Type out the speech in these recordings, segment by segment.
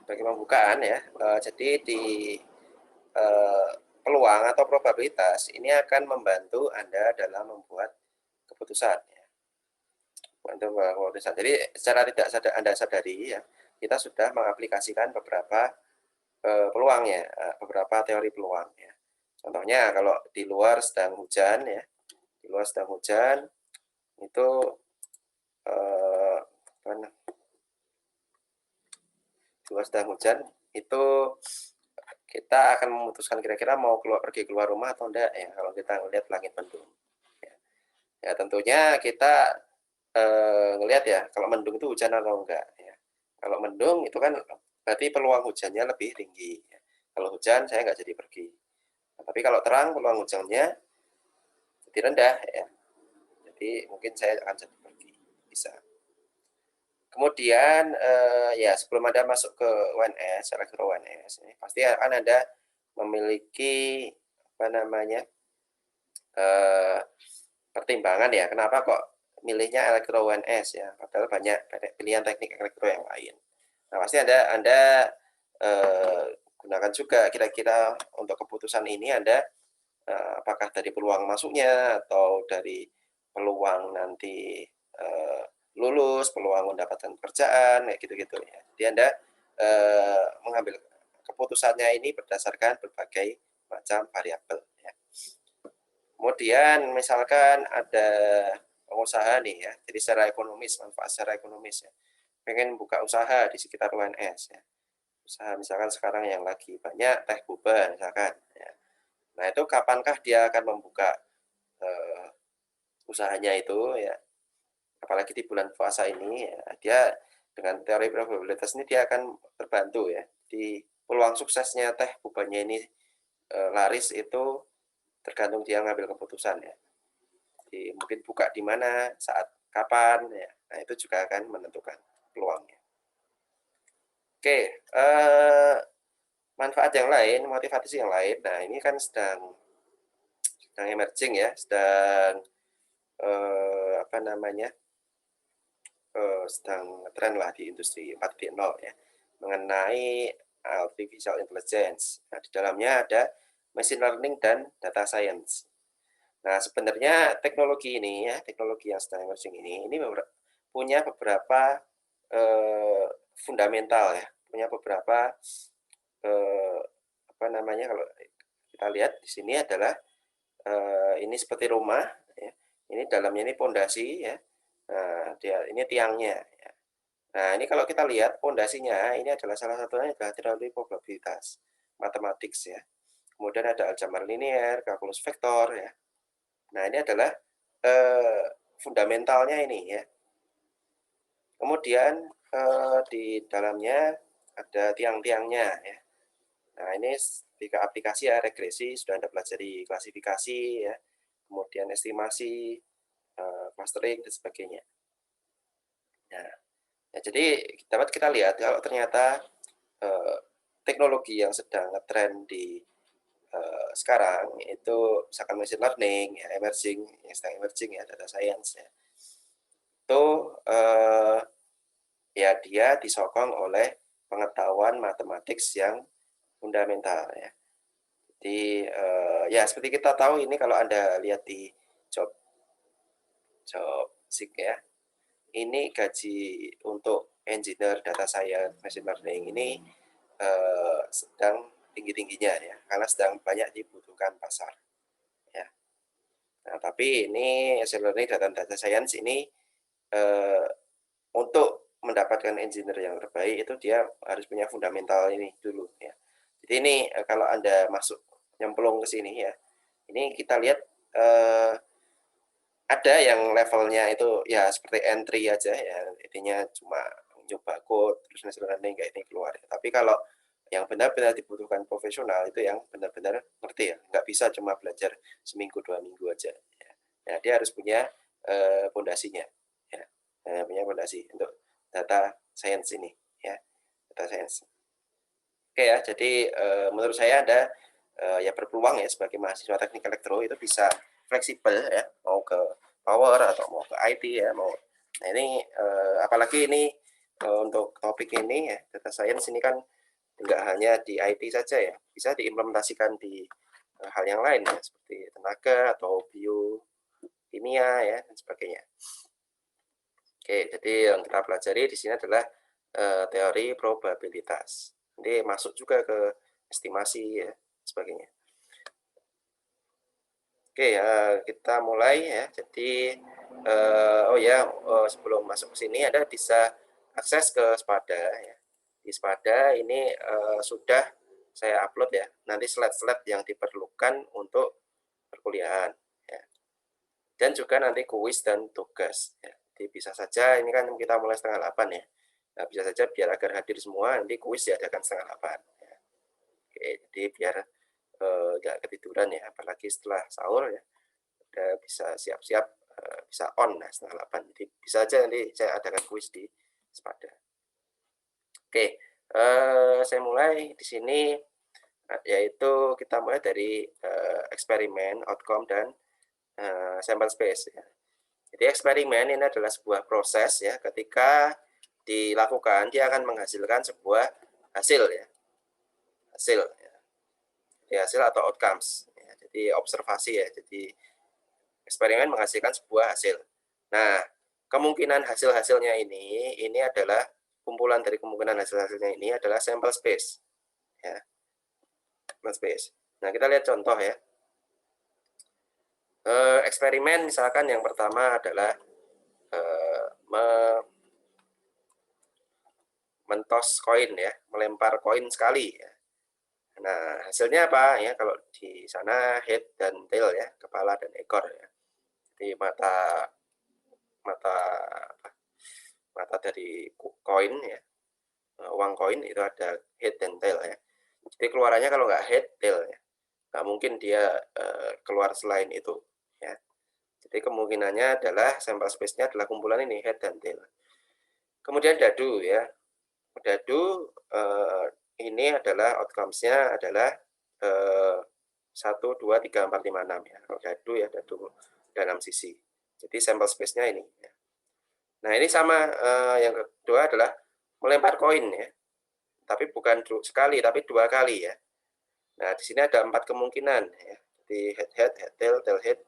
Sebagai pembukaan ya, jadi di peluang atau probabilitas ini akan membantu Anda dalam membuat keputusan ya. Jadi secara tidak Anda sadari ya, kita sudah mengaplikasikan beberapa peluang ya, beberapa teori peluang ya. Contohnya kalau di luar sedang hujan ya, di luar sedang hujan itu di luar sedang hujan itu kita akan memutuskan kira-kira mau pergi keluar rumah atau enggak ya kalau kita melihat langit mendung. Ya tentunya kita ngelihat ya kalau mendung itu hujan atau enggak ya. Kalau mendung itu kan berarti peluang hujannya lebih tinggi ya. Kalau hujan saya nggak jadi pergi. Nah, tapi kalau terang peluang hujannya jadi rendah ya. Jadi mungkin saya akan jadi pergi. Bisa. Kemudian ya sebelum Anda masuk ke UNS, elektro UNS, pasti akan Anda memiliki apa namanya pertimbangan ya. Kenapa kok milihnya elektro UNS ya? Padahal banyak pilihan teknik elektro yang lain. Nah pasti Anda gunakan juga kira-kira untuk keputusan ini Anda apakah dari peluang masuknya atau dari peluang nanti lulus, peluang mendapatkan pekerjaan, kayak gitu-gitu ya. Jadi Anda mengambil keputusannya ini berdasarkan berbagai macam variabel ya. Kemudian misalkan ada pengusaha nih ya, jadi secara ekonomis, manfaat secara ekonomis ya, pengen buka usaha di sekitar UNS ya. Usaha misalkan sekarang yang lagi banyak teh boba misalkan ya. Nah itu kapankah dia akan membuka usahanya itu ya, apalagi di bulan puasa ini ya, dia dengan teori probabilitas ini dia akan terbantu ya. Di peluang suksesnya teh bobanya ini laris itu tergantung dia ngambil keputusan ya. Jadi mungkin buka di mana, saat kapan ya. Nah, itu juga akan menentukan peluangnya. Oke, manfaat yang lain, motivasi yang lain. Nah, ini kan sedang emerging ya, sedang apa namanya? Sedang tren lah di industri 4.0 ya, mengenai artificial intelligence. Nah, di dalamnya ada machine learning dan data science. Nah, sebenarnya teknologi ini ya, teknologi yang sedang emerging ini punya beberapa fundamental ya, punya beberapa apa namanya kalau kita lihat di sini adalah ini seperti rumah ya. Ini dalamnya ini pondasi ya. Nah, ini tiangnya ya. Nah, ini kalau kita lihat pondasinya ini adalah salah satunya adalah teori probabilitas matematik ya. Kemudian ada aljabar linear, kalkulus vektor ya. Nah, ini adalah fundamentalnya ini ya. Kemudian di dalamnya ada tiang-tiangnya ya. Nah, ini jika aplikasi ya regresi sudah Anda pelajari klasifikasi ya. Kemudian estimasi, clustering dan sebagainya. Nah, ya, jadi dapat kita lihat kalau ternyata teknologi yang sedang ngetren di sekarang itu misalkan machine learning ya, emerging yang sedang emerging ya, data science ya, itu ya dia disokong oleh pengetahuan matematik yang fundamental ya. Jadi ya seperti kita tahu ini kalau Anda lihat di job SIG ya, ini gaji untuk engineer data science machine learning ini sedang tinggi-tingginya ya, karena sedang banyak dibutuhkan pasar ya. Nah, tapi ini machine learning dan data science ini untuk mendapatkan engineer yang terbaik itu dia harus punya fundamental ini dulu ya. Jadi ini kalau Anda masuk nyemplung ke sini ya, ini kita lihat ada yang levelnya itu ya seperti entry aja ya, intinya cuma nyoba code terus machine learning kayak ini keluar. Tapi kalau yang benar-benar dibutuhkan profesional itu yang benar-benar ngerti ya, nggak bisa cuma belajar seminggu 2 minggu aja. Ya, ya dia harus punya pondasinya, ya, punya pondasi untuk data science ini, ya, data science. Oke ya, jadi menurut saya ada ya berpeluang ya sebagai mahasiswa teknik elektro itu bisa fleksibel ya, mau ke power atau mau ke IT ya, mau. Nah ini apalagi ini untuk topik ini ya, data science ini kan nggak hanya di IT saja ya, bisa diimplementasikan di hal yang lain ya, seperti tenaga atau biokimia ya dan sebagainya. Oke, jadi yang kita pelajari di sini adalah teori probabilitas. Nanti masuk juga ke estimasi ya, sebagainya. Oke, kita mulai ya. Jadi sebelum masuk ke sini Anda bisa akses ke Spada ya. Di Spada ini sudah saya upload ya. Nanti slide-slide yang diperlukan untuk perkuliahan ya. Dan juga nanti kuis dan tugas ya. Jadi bisa saja ini kan kita mulai 7:30 ya. Nah, bisa saja biar agar hadir semua nanti kuis diadakan 7:30 ya. Oke, jadi biar nggak ketiduran ya, apalagi setelah sahur ya udah bisa siap-siap bisa on nah 7:30. Jadi bisa aja nanti saya adakan kuis di Spada. Oke, saya mulai di sini yaitu kita mulai dari eksperimen, outcome dan sample space ya. Jadi eksperimen ini adalah sebuah proses ya, ketika dilakukan dia akan menghasilkan sebuah hasil ya. Hasil ya. Jadi hasil atau outcomes ya. Jadi observasi ya. Jadi eksperimen menghasilkan sebuah hasil. Nah, kemungkinan hasil-hasilnya ini adalah kumpulan dari kemungkinan hasil-hasilnya ini adalah sample space. Ya. Sample space. Nah, kita lihat contoh ya. Eksperimen misalkan yang pertama adalah mentos koin ya, melempar koin sekali ya. Nah, hasilnya apa ya? Kalau di sana head dan tail ya, kepala dan ekor ya. Jadi mata mata mata dari koin ya, uang koin itu ada head dan tail ya. Jadi keluarannya kalau nggak head tail ya, nggak mungkin dia keluar selain itu ya. Jadi kemungkinannya adalah sample space-nya adalah kumpulan ini head dan tail. Kemudian dadu ya, dadu ini adalah outcomes-nya adalah 1, 2, 3, 4, 5, 6 ya. Kalau dadu ya dadu dalam sisi. Jadi sample space-nya ini ya. Nah, ini sama yang kedua adalah melempar koin ya. Tapi bukan sekali, tapi 2 kali ya. Nah, di sini ada 4 kemungkinan ya. Jadi head head, head tail, tail head,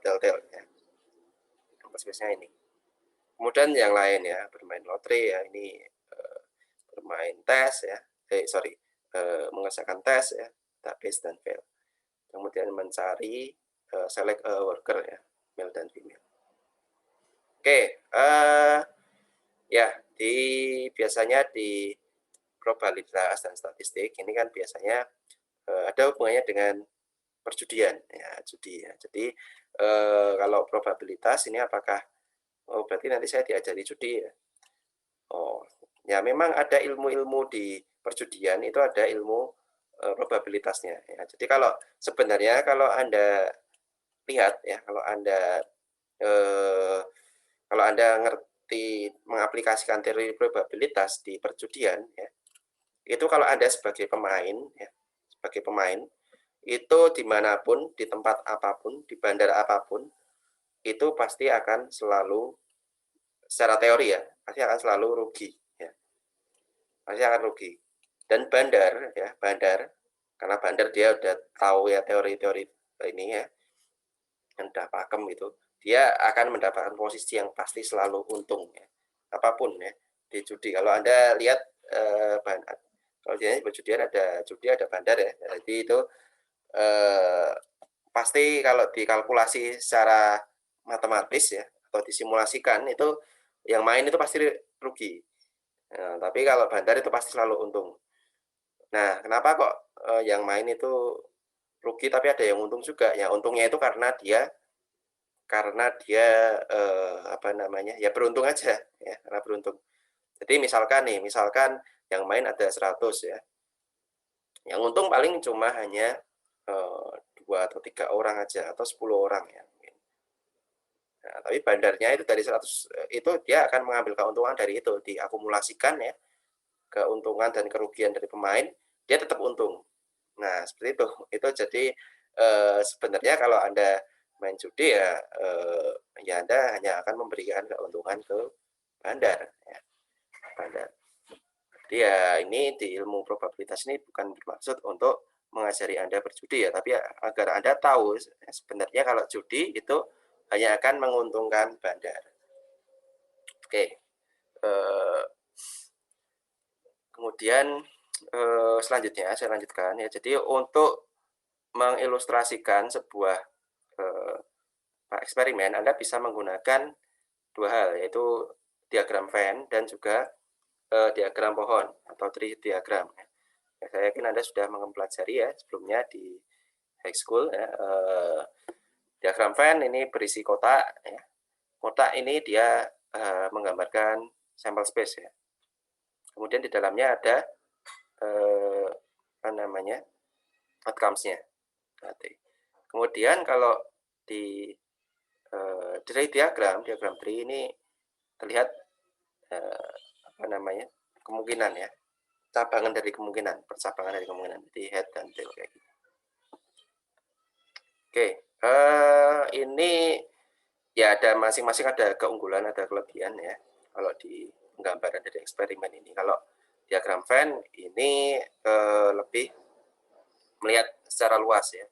tail tail ya. Sample space-nya ini. Kemudian yang lain ya, bermain lotre ya, ini bermain tes ya. Mengerjakan tes ya, base dan fail. Kemudian mencari select a worker ya, male dan female. Oke, ya biasanya di probabilitas dan statistik ini kan biasanya ada hubungannya dengan perjudian ya, judi ya. Jadi kalau probabilitas ini apakah berarti nanti saya diajari judi ya. Oh, ya memang ada ilmu-ilmu di perjudian itu ada ilmu probabilitasnya ya. Jadi sebenarnya kalau Anda lihat ya, eh, kalau Anda ngerti mengaplikasikan teori probabilitas di perjudian ya, itu kalau Anda sebagai pemain ya, itu dimanapun, di tempat apapun, di bandar apapun, itu pasti akan selalu secara teori ya, pasti akan selalu rugi ya. Pasti akan rugi. Dan bandar ya, karena bandar dia udah tahu ya teori-teori ini ya, yang udah pakem itu, dia akan mendapatkan posisi yang pasti selalu untung ya. Apapun ya di judi. Kalau Anda lihat kalau di perjudian ada judi, ada bandar ya. Jadi itu pasti kalau dikalkulasi secara matematis ya atau disimulasikan itu yang main itu pasti rugi. Nah, tapi kalau bandar itu pasti selalu untung. Nah, kenapa kok yang main itu rugi tapi ada yang untung juga? Ya untungnya itu karena dia apa namanya? Ya beruntung aja ya, karena beruntung. Jadi misalkan yang main ada 100 ya. Yang untung paling cuma hanya 2 atau 3 orang aja atau 10 orang ya. Nah, tapi bandarnya itu dari 100 itu dia akan mengambil keuntungan dari itu, diakumulasikan ya, keuntungan dan kerugian dari pemain, dia tetap untung. Nah, seperti itu. Itu jadi sebenarnya kalau Anda main judi ya Anda hanya akan memberikan keuntungan ke bandar ya. bandar. Jadi ya ini di ilmu probabilitas ini bukan bermaksud untuk mengajari Anda berjudi ya, tapi ya, agar Anda tahu sebenarnya kalau judi itu hanya akan menguntungkan bandar. Oke. Kemudian selanjutnya saya lanjutkan ya. Jadi untuk mengilustrasikan sebuah eksperimen, Anda bisa menggunakan dua hal, yaitu diagram Venn dan juga diagram pohon atau tree diagram. Ya, saya yakin Anda sudah mempelajari ya sebelumnya di high school ya. Diagram Venn ini berisi kotak ya. Kotak ini dia menggambarkan sampel space ya. Kemudian di dalamnya ada apa namanya outcomes-nya. Kemudian kalau di tree diagram tree ini terlihat apa namanya kemungkinan ya, cabangan dari kemungkinan, percabangan dari kemungkinan, jadi head dan tail kayak gitu. Oke, ini ya ada masing-masing ada keunggulan, ada kelebihan ya. Kalau di penggambaran dari eksperimen ini, kalau diagram Venn ini lebih melihat secara luas ya,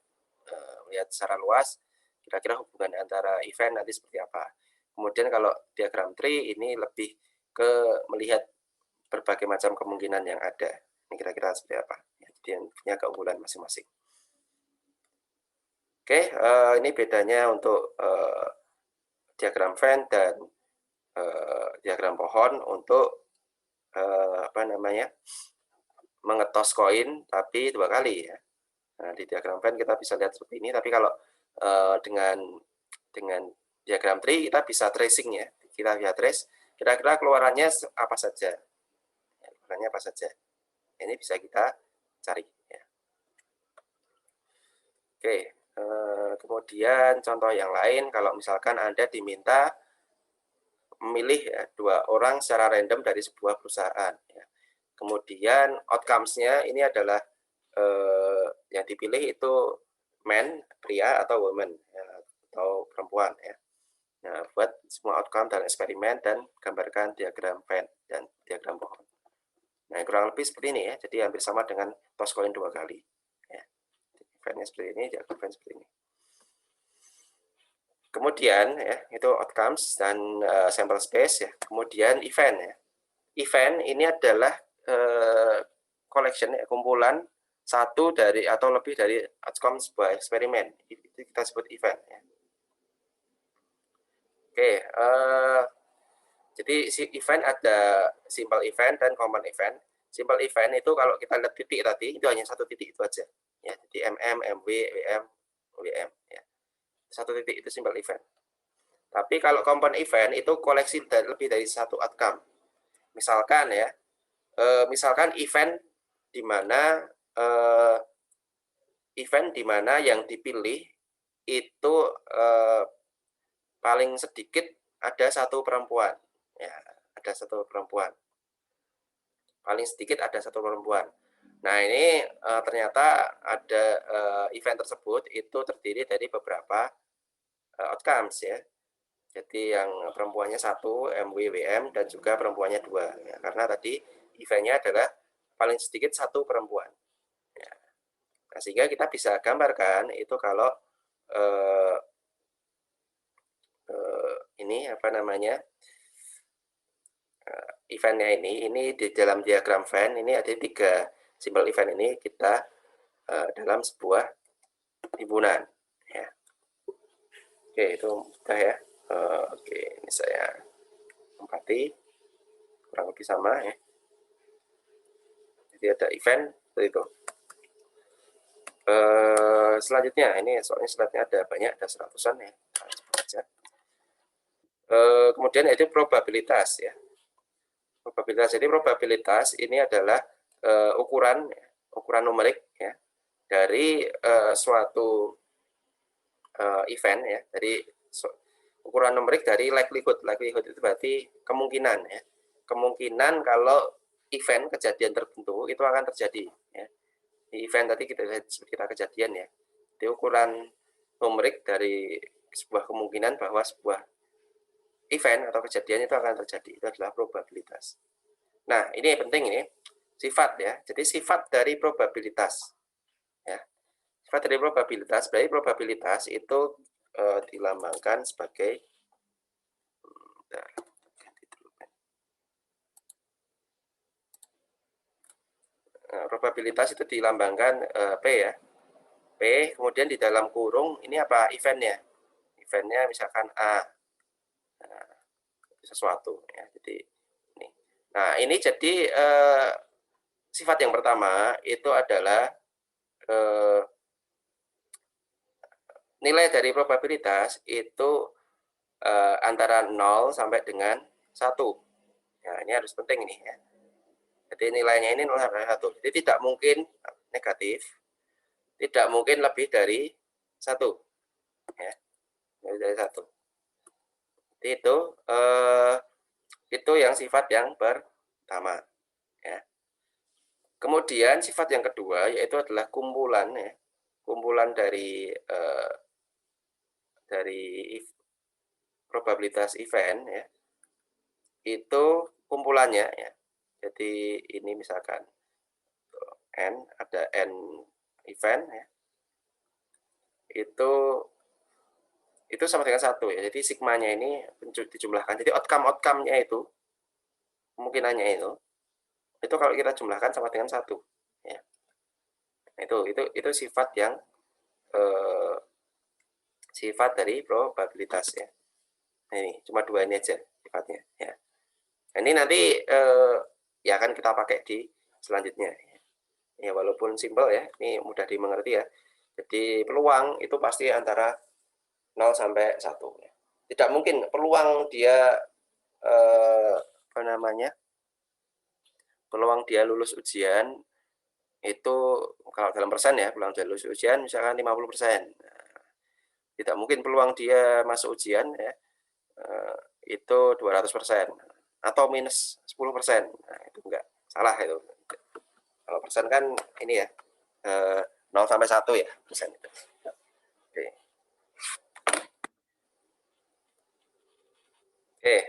melihat secara luas kira-kira hubungan antara event nanti seperti apa. Kemudian kalau diagram tree ini lebih ke melihat berbagai macam kemungkinan yang ada. Ini kira-kira seperti apa. Jadi punya keunggulan masing-masing. Oke, ini bedanya untuk diagram Venn dan diagram pohon untuk apa namanya mengetos koin tapi 2 kali ya. Nah, di diagram Venn kita bisa lihat seperti ini, tapi kalau dengan diagram tree kita bisa tracing ya. Kita bisa trace kira-kira keluarannya apa saja. Keluarannya apa saja. Ini bisa kita cari ya. Oke, kemudian contoh yang lain kalau misalkan Anda diminta memilih ya, 2 orang secara random dari sebuah perusahaan ya. Kemudian outcomes-nya ini adalah yang dipilih itu man, pria atau woman ya, atau perempuan ya. Nah, buat semua outcome dan eksperimen dan gambarkan diagram Venn dan diagram pohon. Nah, kurang lebih seperti ini ya. Jadi hampir sama dengan toss coin 2 kali. Ya. Venn-nya seperti ini, diagram Venn seperti ini. Kemudian ya, itu outcomes dan sample space ya. Kemudian event ya. Event ini adalah collection ya, kumpulan satu dari atau lebih dari outcome sebuah eksperimen. Itu kita sebut event ya. Oke, jadi si event ada simple event dan common event. Simple event itu kalau kita lihat titik tadi itu hanya satu titik itu aja. Ya, jadi MW, WM ya. Satu titik itu simple event. Tapi kalau common event itu koleksi lebih dari satu outcome. Misalkan ya, misalkan event di mana yang dipilih itu paling sedikit ada satu perempuan. Ya, ada satu perempuan. Paling sedikit ada satu perempuan. Nah, ini ternyata ada event tersebut itu terdiri dari beberapa outcomes ya. Jadi yang perempuannya 1, MWWM, dan juga perempuannya 2. Ya, karena tadi eventnya adalah paling sedikit satu perempuan. Ya. Nah, sehingga kita bisa gambarkan itu kalau ini apa namanya eventnya ini di dalam diagram Venn ini ada 3 simbol event ini kita dalam sebuah himpunan ya. Oke, itu mudah ya. Oke, ini saya empati kurang lebih sama ya. Jadi ada event seperti itu. Selanjutnya ini soalnya slide-nya ada banyak, ada 100-an ya. Kemudian itu probabilitas ya. Probabilitas. Jadi probabilitas ini adalah ukuran numerik ya dari suatu event ya. Dari ukuran numerik dari likelihood. Likelihood itu berarti kemungkinan ya. Kemungkinan kalau event kejadian tertentu itu akan terjadi ya. Di event tadi kita kejadian ya. Itu ukuran numerik dari sebuah kemungkinan bahwa sebuah event atau kejadian itu akan terjadi. Itu adalah probabilitas. Nah, ini penting ini, sifat ya. Jadi sifat dari probabilitas ya. Sifat dari probabilitas, berarti probabilitas itu dilambangkan sebagai probabilitas itu dilambangkan P ya. P, kemudian di dalam kurung ini apa eventnya? Eventnya misalkan A. Nah, sesuatu ya. Jadi ini. Nah, ini jadi sifat yang pertama itu adalah nilai dari probabilitas itu antara 0 sampai dengan 1. Nah, ini harus penting ini ya. Jadi nilainya ini 0 sampai 1. Jadi tidak mungkin negatif, tidak mungkin lebih dari 1. Ya. Lebih dari 1. Jadi itu yang sifat yang pertama ya. Kemudian sifat yang kedua yaitu adalah kumpulan ya. Kumpulan dari probabilitas event ya. Itu kumpulannya ya. Jadi ini misalkan n, ada n event ya. Itu sama dengan 1 ya. Jadi sigmanya ini dijumlahkan. Jadi outcome-nya itu kemungkinannya itu kalau kita jumlahkan sama dengan 1 ya. Itu sifat yang sifat dari probabilitas ya. Nah, ini cuma 2 ini aja sifatnya ya. Nah, ini nanti ya akan kita pakai di selanjutnya ya, walaupun simpel ya, ini mudah dimengerti ya. Jadi peluang itu pasti antara 0 sampai 1 ya. Tidak mungkin peluang dia apa namanya, peluang dia lulus ujian itu kalau dalam persen ya, peluang dia lulus ujian misalkan 50%. Nah, tidak mungkin peluang dia masuk ujian ya itu 200% atau minus 10%. Nah, itu enggak, salah itu. Kalau persen kan ini ya 0 sampai 1 ya persen itu. Oke. Oke,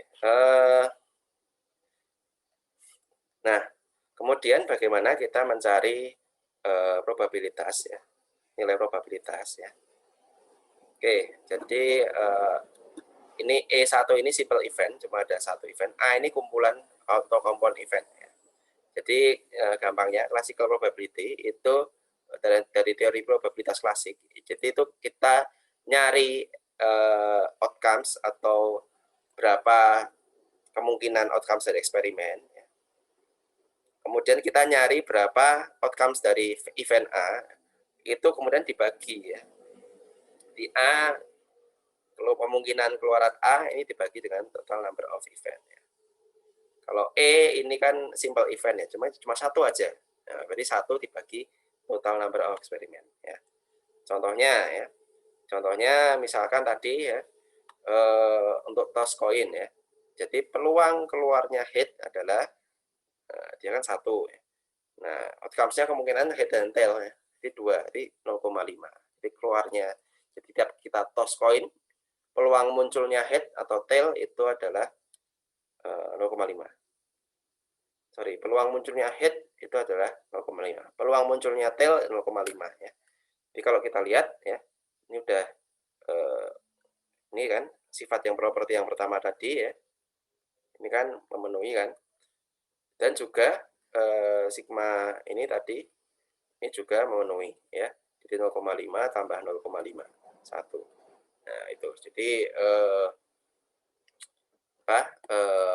nah kemudian bagaimana kita mencari probabilitas ya, nilai probabilitas ya. Oke, jadi ini E1 ini simple event, cuma ada 1 event. A ini kumpulan atau compound event ya. Jadi gampangnya classical probability itu dari teori probabilitas klasik. Jadi itu kita nyari outcomes atau berapa kemungkinan outcomes dari eksperimen. Ya. Kemudian kita nyari berapa outcomes dari event A, itu kemudian dibagi ya. Di A, kalau kemungkinan keluaran A ini dibagi dengan total number of event. Ya. Kalau E ini kan simple event ya, cuma 1 aja. Nah, berarti 1 dibagi total number of eksperimen. Ya. Contohnya misalkan tadi ya, untuk toss coin ya. Jadi peluang keluarnya head adalah dia kan 1 ya. Nah, outcomes-nya kemungkinan head dan tail ya. Jadi 2, jadi 0,5. Jadi keluarnya, jadi tiap kita toss coin, peluang munculnya head atau tail itu adalah 0,5. Sorry, peluang munculnya head itu adalah 0,5. Peluang munculnya tail 0,5 ya. Jadi kalau kita lihat ya, ini udah ini kan sifat yang properti yang pertama tadi ya. Ini kan memenuhi kan. Dan juga sigma ini tadi ini juga memenuhi ya. Jadi 0,5 tambah 0,5 1. Nah, itu. Jadi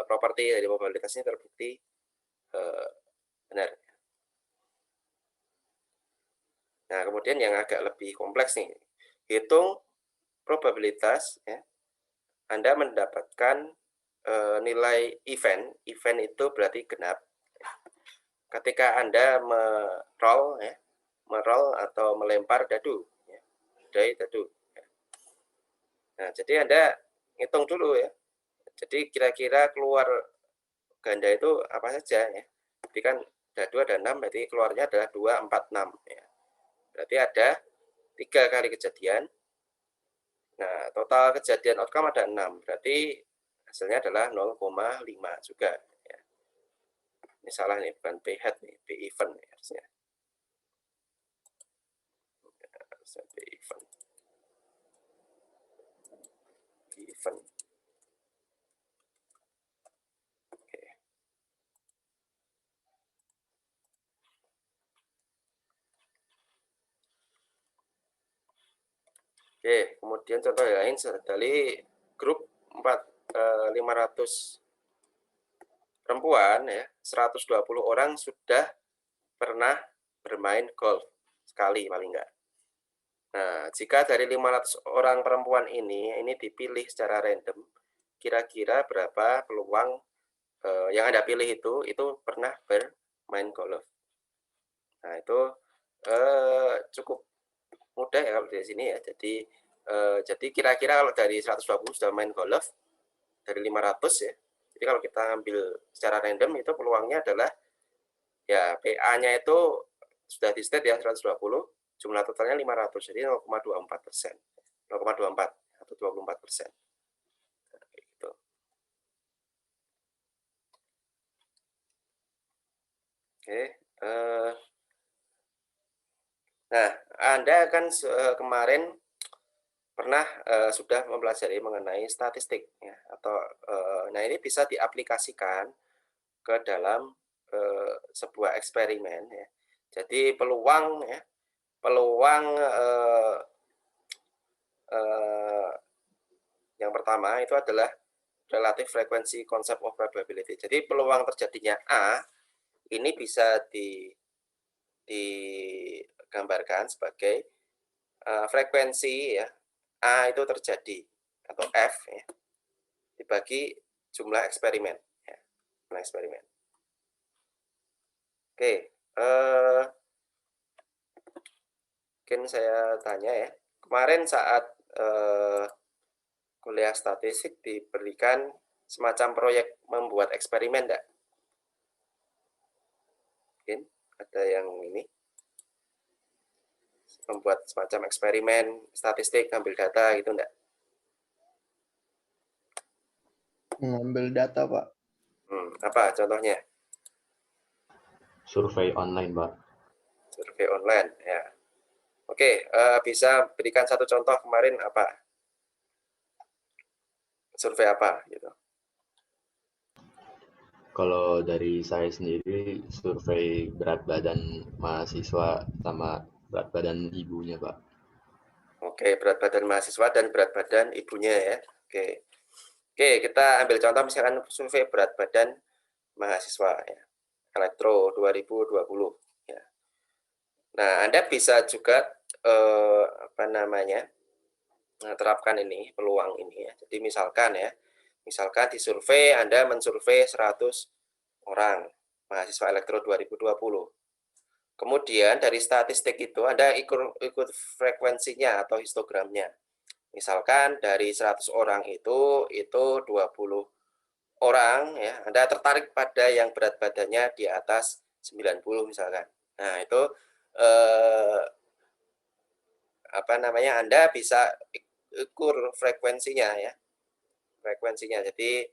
properti dari probabilitas ini terbukti benar. Nah, kemudian yang agak lebih kompleks nih, hitung probabilitas ya. Anda mendapatkan nilai event itu berarti genap. Ketika Anda meroll atau melempar dadu, ya, dadu. Ya. Nah, jadi Anda hitung dulu ya. Jadi kira-kira keluar ganda itu apa saja ya. Jadi kan dadu ada 6, berarti keluarnya adalah 2, 4, 6. Ya. Berarti ada 3 kali kejadian. Nah, total kejadian outcome ada 6. Berarti hasilnya adalah 0,5 juga. Ya. Ini salah nih, bukan P hat nih, P event nih harusnya. Harusnya P event. P event. Oke. Oke, kemudian contoh lain dari grup 500 perempuan ya, 120 orang sudah pernah bermain golf sekali paling enggak. Nah, jika dari 500 orang perempuan ini dipilih secara random, kira-kira berapa peluang yang Anda pilih itu pernah bermain golf. Nah, itu cukup mudah ya kalau di sini ya. Jadi kira-kira kalau dari 120 sudah main golf, dari 500 ya. Jadi kalau kita ambil secara random itu peluangnya adalah ya PA-nya itu sudah di state ya 120, jumlah totalnya 500, jadi 0,24%. 0,24 atau 24%. Nah, gitu. Oke, nah Anda kan kemarin pernah sudah mempelajari mengenai statistik ya, atau nah ini bisa diaplikasikan ke dalam sebuah eksperimen ya. Jadi peluang ya, peluang yang pertama itu adalah relative frequency concept of probability. Jadi peluang terjadinya A ini bisa digambarkan sebagai frekuensi ya, A itu terjadi atau F ya, dibagi jumlah eksperimen ya, jumlah eksperimen. Oke, mungkin saya tanya ya, kemarin saat kuliah statistik diberikan semacam proyek membuat eksperimen enggak? Mungkin ada yang ini membuat semacam eksperimen statistik, ambil data gitu enggak? Mengambil data, Pak. Apa contohnya? Survei online, Pak. Survei online, ya. Oke, bisa berikan satu contoh kemarin apa? Survei apa gitu? Kalau dari saya sendiri, survei berat badan mahasiswa sama berat badan ibunya, Pak. Oke, berat badan mahasiswa dan berat badan ibunya ya. Oke. Oke, kita ambil contoh misalkan survei berat badan mahasiswa ya. Elektro 2020 ya. Nah, Anda bisa juga apa namanya? Terapkan ini, peluang ini ya. Jadi misalkan ya, misalkan di survei Anda mensurvei 100 orang mahasiswa elektro 2020. Kemudian dari statistik itu Anda ikut frekuensinya atau histogramnya. Misalkan dari 100 orang itu 20 orang ya, Anda tertarik pada yang berat badannya di atas 90 misalkan. Nah, itu apa namanya? Anda bisa ukur frekuensinya ya. Frekuensinya. Jadi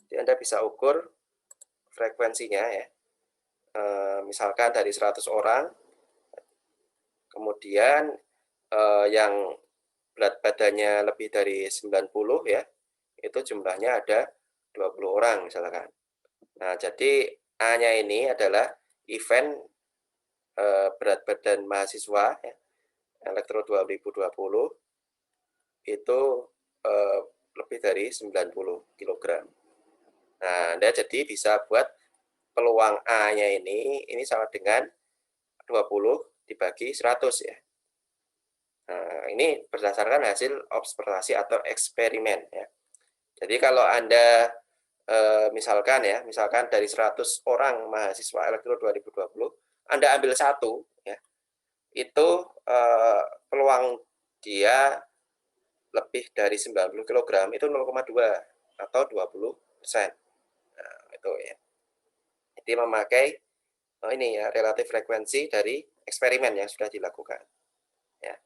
jadi Anda bisa ukur frekuensinya ya. Misalkan dari 100 orang, kemudian yang berat badannya lebih dari 90 ya, itu jumlahnya ada 20 orang misalkan. Nah, jadi A-nya ini adalah event berat badan mahasiswa ya, elektro 2020 itu lebih dari 90 kg. Nah, Anda jadi bisa buat peluang A-nya ini sama dengan 20 dibagi 100 ya. Nah, ini berdasarkan hasil observasi atau eksperimen ya. Jadi kalau Anda misalkan dari 100 orang mahasiswa elektro 2020, Anda ambil satu ya, itu peluang dia lebih dari 90 kg itu 0,2 atau 20%. Nah, itu ya. Jadi memakai ini ya relatif frekuensi dari eksperimen yang sudah dilakukan. Ya.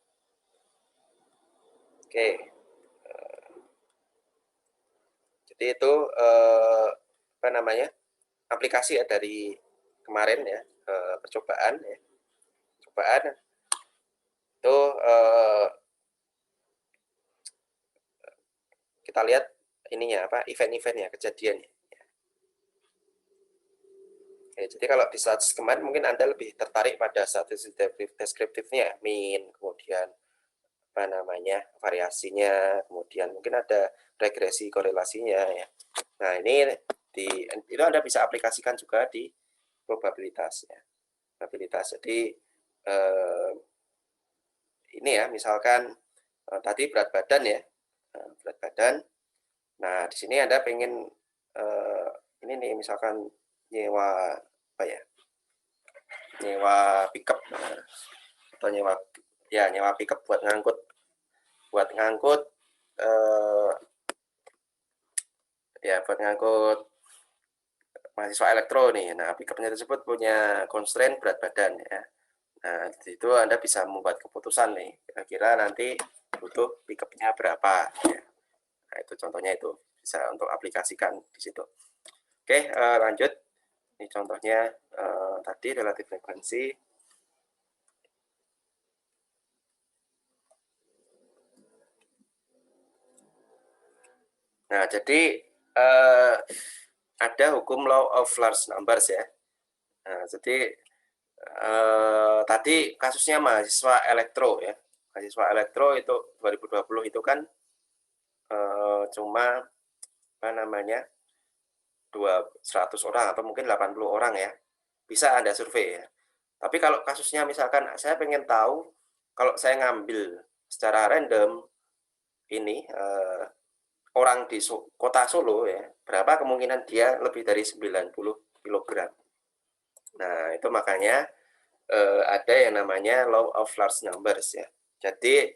Oke. Jadi itu apa namanya? Aplikasi ya dari kemarin ya, percobaan ya. Percobaan itu kita lihat ininya apa? Event-eventnya, kejadiannya. Oke, jadi kalau di statistik kemarin mungkin Anda lebih tertarik pada statistik deskriptifnya, mean, kemudian apa namanya variasinya, kemudian mungkin ada regresi korelasinya ya. Nah ini itu Anda bisa aplikasikan juga di probabilitas ya. Probabilitas. Jadi ini ya misalkan tadi berat badan ya, berat badan. Nah di sini Anda pengen ini nih misalkan nyewa apa ya? Nyewa pickup atau nyewa pickup buat ngangkut buat ngangkut mahasiswa elektro nih. Nah, pickupnya tersebut punya constraint berat badan ya. Nah, di situ Anda bisa membuat keputusan nih, kira-kira nanti butuh pickupnya berapa ya. Nah, itu contohnya itu bisa untuk aplikasikan di situ. Oke, lanjut. Ini contohnya tadi relatif frekuensi. Nah, jadi ada hukum law of large numbers ya. Nah, jadi tadi kasusnya mahasiswa elektro ya. Mahasiswa elektro itu 2020 itu kan cuma apa namanya 100 orang atau mungkin 80 orang ya. Bisa Anda survei ya. Tapi kalau kasusnya misalkan saya pengen tahu kalau saya ngambil secara random ini orang di kota Solo ya, berapa kemungkinan dia lebih dari 90 kg. Nah, itu makanya ada yang namanya law of large numbers ya. Jadi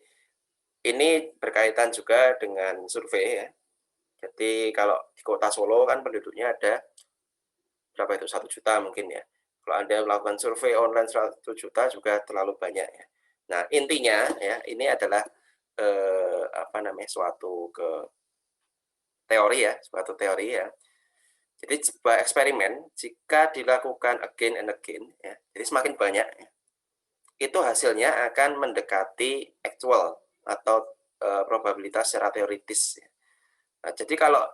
ini berkaitan juga dengan survei ya. Jadi kalau di kota Solo kan penduduknya ada berapa itu 1 juta mungkin ya. Kalau Anda melakukan survei online 1 juta juga terlalu banyak ya. Nah, intinya ya ini adalah apa namanya suatu teori ya. Jadi sebuah eksperimen jika dilakukan again and again ya. Jadi semakin banyak ya, itu hasilnya akan mendekati actual atau probabilitas secara teoritis ya. Nah, jadi kalau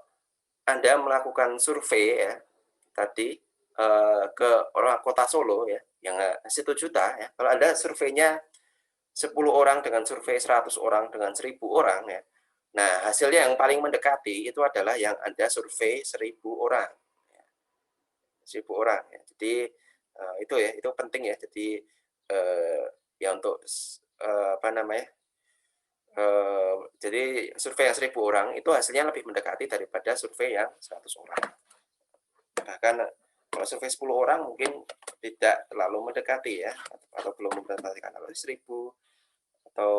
Anda melakukan survei ya tadi ke orang kota Solo ya yang 1 juta ya. Kalau Anda surveinya 10 orang dengan survei 100 orang dengan 1000 orang ya. Nah, hasilnya yang paling mendekati itu adalah yang Anda survei 1000 orang. 1000 orang ya. Jadi itu ya, itu penting ya. Jadi ya untuk apa namanya? Jadi survei yang 1000 orang itu hasilnya lebih mendekati daripada survei yang 100 orang. Bahkan kalau survei 10 orang mungkin tidak terlalu mendekati ya, atau belum mendekati, kalau 1000 atau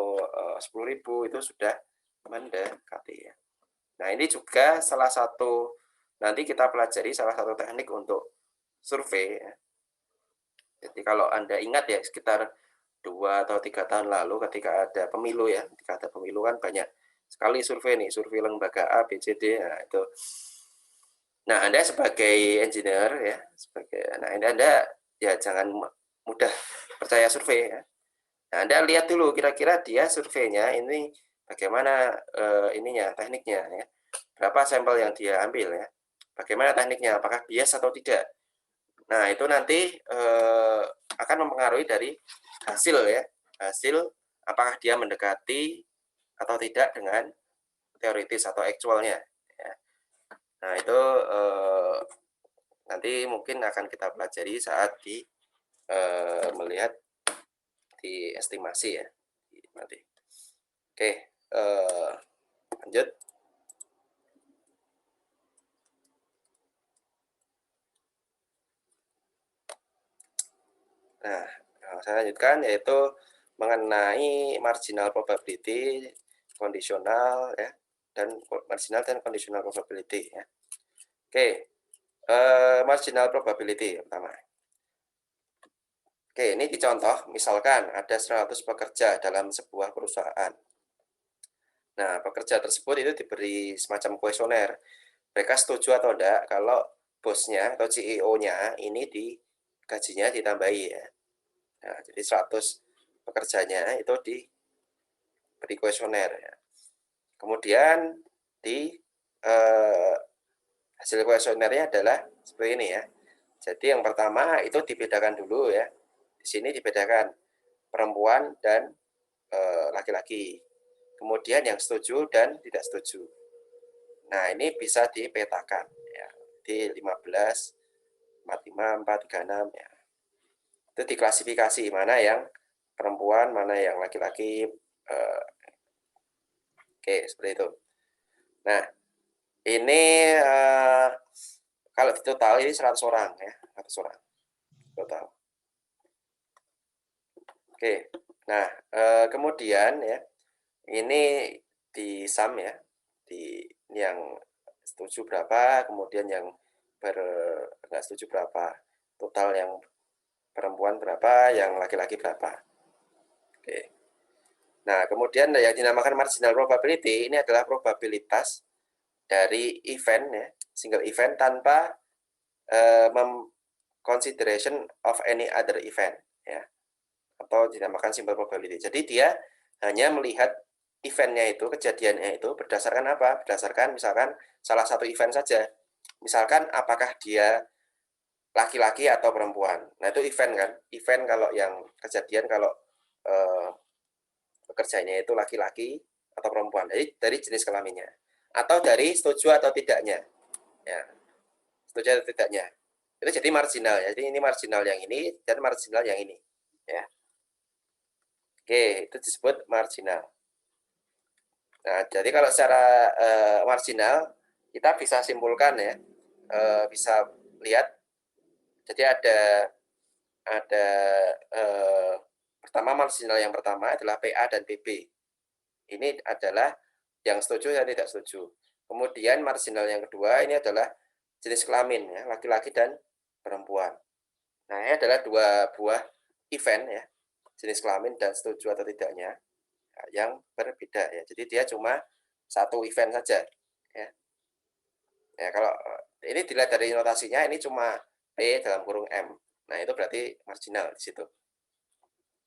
10.000 itu sudah mendekati ya. Nah, ini juga salah satu nanti kita pelajari salah satu teknik untuk survei ya. Jadi kalau Anda ingat ya sekitar 2 atau 3 tahun lalu ketika ada pemilu ya, ketika ada pemilu kan banyak sekali survei nih, survei lembaga A, B, C, D. Nah, itu. Nah, Anda sebagai engineer ya, nah Anda ya jangan mudah percaya survei ya. Nah, Anda lihat dulu kira-kira dia surveinya ini bagaimana ininya, tekniknya ya. Berapa sampel yang dia ambil ya. Bagaimana tekniknya, apakah bias atau tidak. Nah, itu nanti akan mempengaruhi dari hasil ya. Hasil apakah dia mendekati atau tidak dengan teoritis atau actualnya ya. Nah, itu nanti mungkin akan kita pelajari saat melihat di estimasi ya nanti. Oke, lanjut. Nah, saya lanjutkan yaitu mengenai marginal probability, kondisional ya, dan marginal dan conditional probability ya. Oke, marginal probability pertama. Oke, ini dicontoh, misalkan ada 100 pekerja dalam sebuah perusahaan. Nah, pekerja tersebut itu diberi semacam kuesioner. Mereka setuju atau enggak kalau bosnya atau CEO-nya ini gajinya ditambahi ya. Nah, jadi 100 pekerjanya itu diberi kuesioner ya. Kemudian hasil kuesionernya adalah seperti ini ya. Jadi yang pertama itu dibedakan dulu ya. Di sini dibedakan perempuan dan laki-laki. Kemudian yang setuju dan tidak setuju. Nah, ini bisa dipetakan ya. Di 15, 45, 436 ya. Itu diklasifikasi mana yang perempuan, mana yang laki-laki. Oke, seperti itu. Nah, ini kalau di total ini 100 orang ya, 100 orang total. Oke. Nah, kemudian ya, ini di sum ya, di yang setuju berapa, kemudian yang nggak setuju berapa, total yang perempuan berapa, yang laki-laki berapa. Oke. Nah, kemudian yang dinamakan marginal probability ini adalah probabilitas dari event ya, single event tanpa consideration of any other event ya, atau dinamakan simple probability. Jadi dia hanya melihat eventnya itu, kejadiannya itu berdasarkan apa? Berdasarkan misalkan salah satu event saja. Misalkan apakah dia laki-laki atau perempuan. Nah, itu event kan. Event kalau yang kejadian kalau pekerjanya itu laki-laki atau perempuan. Jadi dari jenis kelaminnya. Atau dari setuju atau tidaknya. Ya. Setuju atau tidaknya. Itu jadi marginal ya. Jadi ini marginal yang ini dan marginal yang ini. Ya. Oke, itu disebut marginal. Nah, jadi kalau secara marginal kita bisa simpulkan ya, bisa lihat. Jadi ada pertama marginal yang pertama adalah PA dan PB. Ini adalah yang setuju dan tidak setuju. Kemudian marginal yang kedua ini adalah jenis kelamin ya, laki-laki dan perempuan. Nah, ini adalah dua buah event ya, jenis kelamin dan setuju atau tidaknya yang berbeda ya. Jadi dia cuma satu event saja ya. Ya, kalau ini dilihat dari notasinya ini cuma P dalam kurung M. Nah, itu berarti marginal di situ.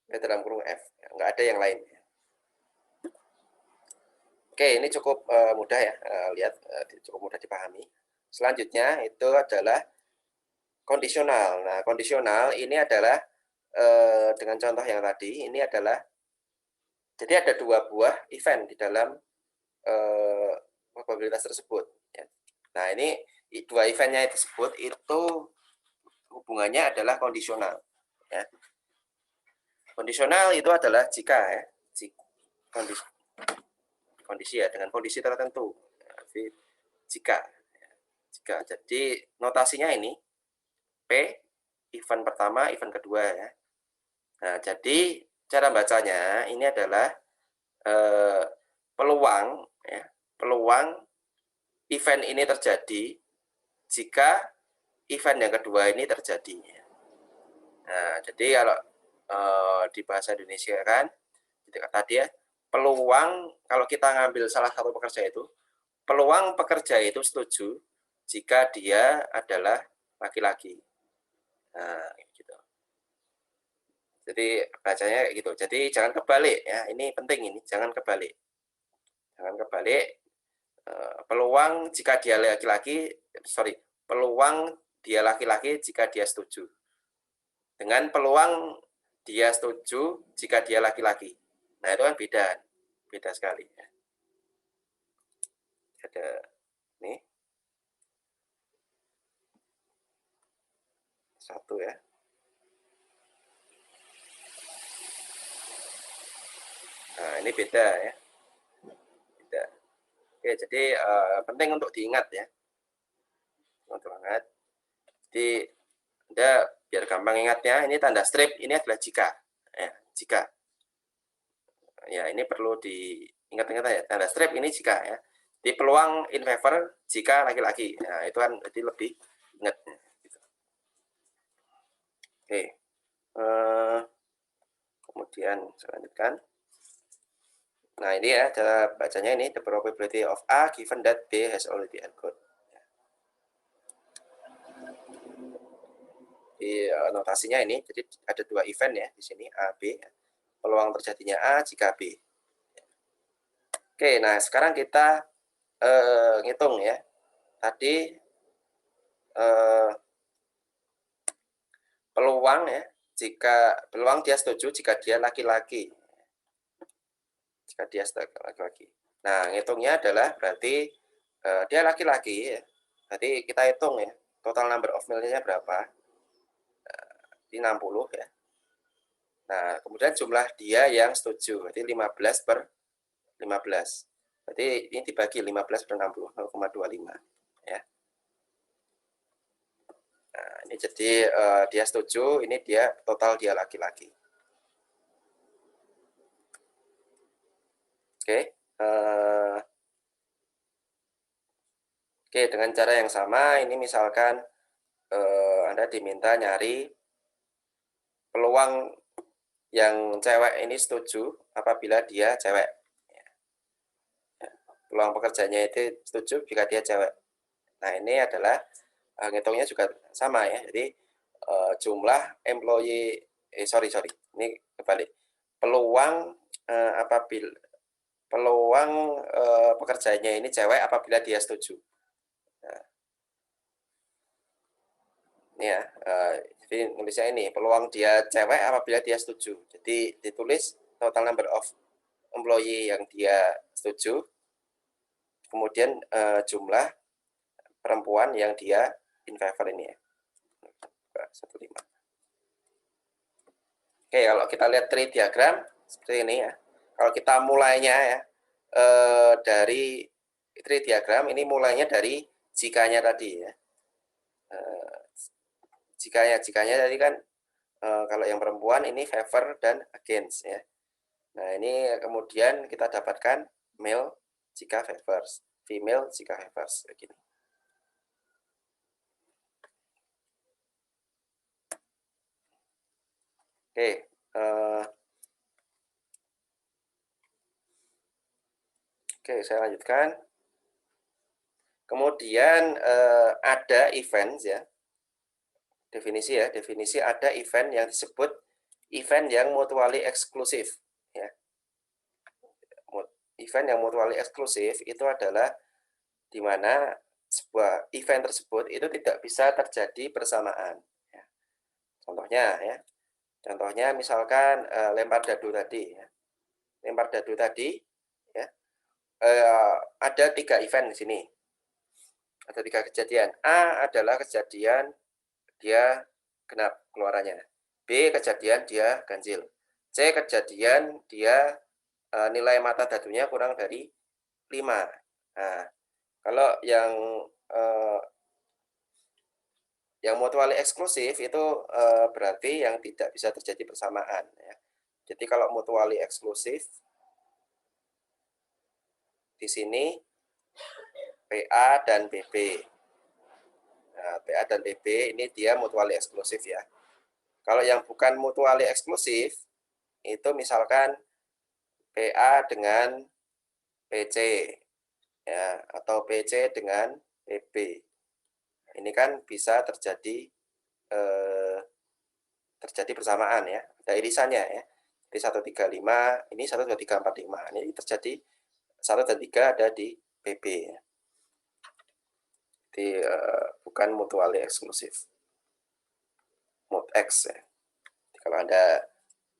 P dalam kurung F, nggak ada yang lain. Oke, ini cukup mudah ya, lihat cukup mudah dipahami. Selanjutnya itu adalah kondisional. Nah, kondisional ini adalah dengan contoh yang tadi, ini adalah jadi ada dua buah event di dalam probabilitas tersebut. Ya. Nah, ini dua eventnya tersebut itu hubungannya adalah kondisional. Ya. Kondisional itu adalah jika ya, kondisi ya, dengan kondisi tertentu. Jadi, jika. Jadi notasinya ini P, event pertama, event kedua ya. Nah, jadi cara bacanya ini adalah peluang ya, peluang event ini terjadi jika event yang kedua ini terjadi. Nah, jadi kalau di bahasa Indonesia kan, tadi ya, peluang kalau kita ngambil salah satu pekerja itu, peluang pekerja itu setuju jika dia adalah laki-laki. Nah, gitu. Jadi bacanya gitu. Jadi jangan kebalik ya. Ini penting ini, jangan kebalik. Jangan kebalik. Peluang jika dia laki-laki, peluang dia laki-laki jika dia setuju. Dengan peluang dia setuju jika dia laki-laki. Nah, itu kan beda sekali ya. Ada nih. Satu ya. Nah, ini beda ya. Beda. Oke, jadi penting untuk diingat ya. Untuk ingat. Jadi Anda biar gampang ingatnya, ini tanda strip ini adalah jika. Ya, jika. Ya, ini perlu diingat-ingat ya. Tanda strip ini jika ya. Di peluang in favor jika laki-laki. Nah, itu kan jadi lebih ingat. Gitu. Oke. Kemudian saya lanjutkan. Nah, ini ya cara bacanya ini the probability of A given that B has already encoded. Di notasinya ini, jadi ada 2 event ya di sini A, B. Peluang terjadinya A jika B. Oke, nah sekarang kita ngitung ya. Tadi peluang ya, jika peluang dia setuju jika dia laki-laki. Jika dia laki-laki. Nah, ngitungnya adalah berarti dia laki-laki ya. Berarti kita hitung ya, total number of male-nya berapa? Di 60 ya. Nah, kemudian jumlah dia yang setuju, berarti 15 per 15. Berarti ini dibagi 15 per 60, 0,25 ya. Nah, ini jadi dia setuju, ini dia total dia laki-laki. Oke. Oke, dengan cara yang sama, ini misalkan Anda diminta nyari peluang yang cewek ini setuju apabila dia cewek. Peluang pekerjaannya itu setuju jika dia cewek. Nah, ini adalah ngitungnya juga sama ya. Jadi jumlah employee, ini kebalik. Peluang apabila peluang pekerjaannya ini cewek apabila dia setuju. Nah, ini ya, jadi nulisnya ini peluang dia cewek apabila dia setuju. Jadi ditulis total number of employee yang dia setuju, kemudian jumlah perempuan yang dia in favor ini ya. 15. Oke, kalau kita lihat tree diagram seperti ini ya. Kalau kita mulainya ya dari tree diagram ini mulainya dari jikanya tadi ya. Jikanya tadi kan kalau yang perempuan ini favor dan against ya. Nah, ini kemudian kita dapatkan male jika favors, female jika favors begini. Oke, saya lanjutkan. Kemudian ada event ya. Definisi ada event yang disebut event yang mutually eksklusif ya. Event yang mutually eksklusif itu adalah di mana sebuah event tersebut itu tidak bisa terjadi bersamaan ya. Contohnya misalkan lempar dadu tadi ya. Lempar dadu tadi ya. Ada 3 event di sini. Ada 3 kejadian. A adalah kejadian dia genap keluarannya. B kejadian dia ganjil. C kejadian dia nilai mata dadunya kurang dari 5. Nah, kalau yang mutually eksklusif itu berarti yang tidak bisa terjadi bersamaan ya. Jadi kalau mutually eksklusif di sini PA dan BB. Nah, PA dan BB ini dia mutually eksklusif ya. Kalau yang bukan mutually eksklusif itu misalkan PA dengan PC ya, atau PC dengan PB. Ini kan bisa terjadi bersamaan ya, ada irisannya ya. Jadi 135, ini 12345. Ini terjadi 1 dan 3 ada di PB ya. Jadi bukan mutually eksklusif. Mut X ya. Jadi kalau Anda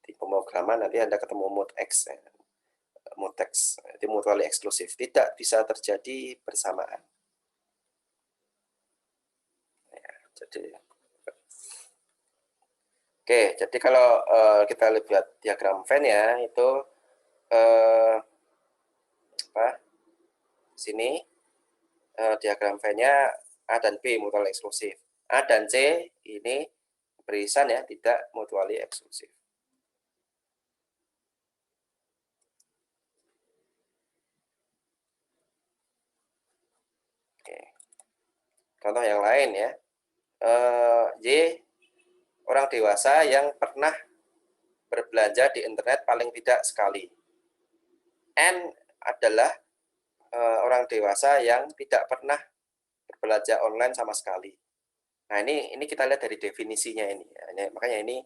di pemrograman nanti Anda ketemu mut X ya. Mutex, itu mutually eksklusif, tidak bisa terjadi bersamaan. Ya, jadi kalau kita lihat diagram Venn ya itu sini diagram Venn-nya A dan B mutually eksklusif, A dan C ini beririsan ya, tidak mutually eksklusif. Contoh yang lain ya, Y orang dewasa yang pernah berbelanja di internet paling tidak sekali. N adalah orang dewasa yang tidak pernah berbelanja online sama sekali. Nah, ini kita lihat dari definisinya ini. Ya. Makanya ini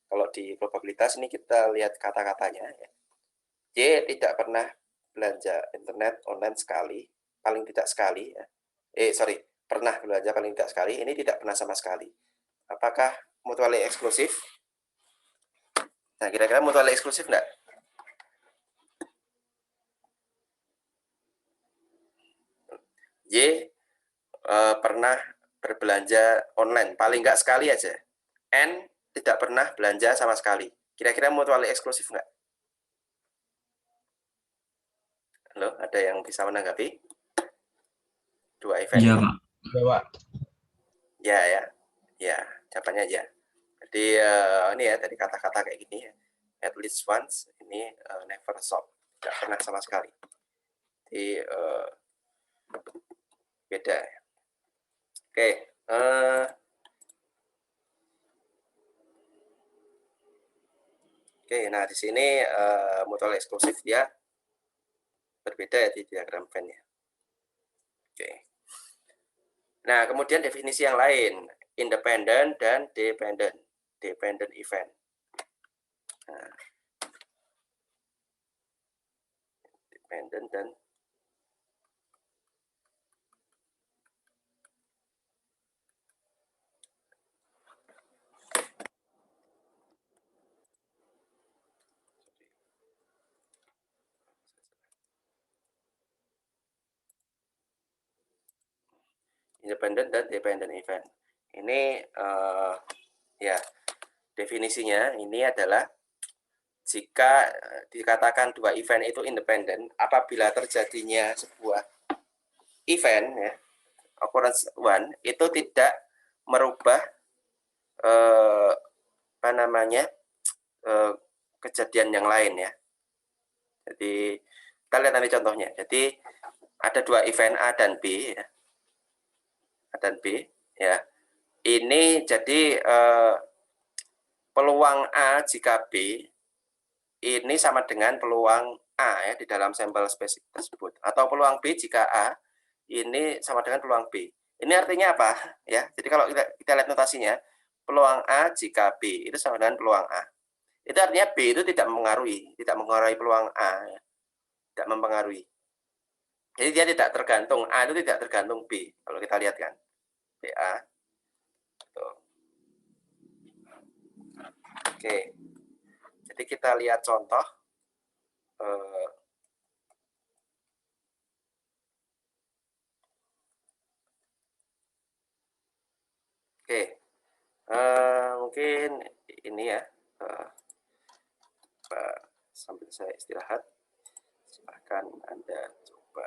kalau di probabilitas ini kita lihat kata-katanya. Ya. Y tidak pernah belanja internet online sekali, paling tidak sekali. Ya. Pernah belanja paling tidak sekali. Ini tidak pernah sama sekali. Apakah mutually eksklusif? Nah, kira-kira mutually eksklusif enggak? Y pernah berbelanja online, paling enggak sekali aja. N tidak pernah belanja sama sekali. Kira-kira mutually eksklusif enggak? Halo, ada yang bisa menanggapi? Dua event Iya, ini. Pak. Ya, Pak. Ya, jawabannya ya. Jadi ini ya dari kata-kata kayak gini ya. At least once, ini never stop, tidak pernah sama sekali. Jadi beda. Oke. Oke, nah di sini mutual eksklusif dia berbeda ya di diagram Venn-nya. Oke. Nah, kemudian definisi yang lain, independent dan dependent event. Nah, dependent dan independent dan dependent event. Ini ya definisinya ini adalah jika dikatakan dua event itu independen, apabila terjadinya sebuah event ya, occurrence one itu tidak merubah kejadian yang lain ya. Jadi kita lihat nanti contohnya. Jadi ada dua event A dan B ya. A dan B ya. Ini jadi peluang A jika B ini sama dengan peluang A ya di dalam sampel spesifik tersebut, atau peluang B jika A ini sama dengan peluang B. Ini artinya apa ya? Jadi kalau kita lihat notasinya, peluang A jika B itu sama dengan peluang A. Itu artinya B itu tidak mempengaruhi peluang A ya. Tidak mempengaruhi. Jadi dia tidak tergantung, A itu tidak tergantung B. Kalau kita lihat kan, BA. Tuh. Oke. Jadi kita lihat contoh. Oke. Mungkin ini ya. Sambil saya istirahat, silahkan Anda coba.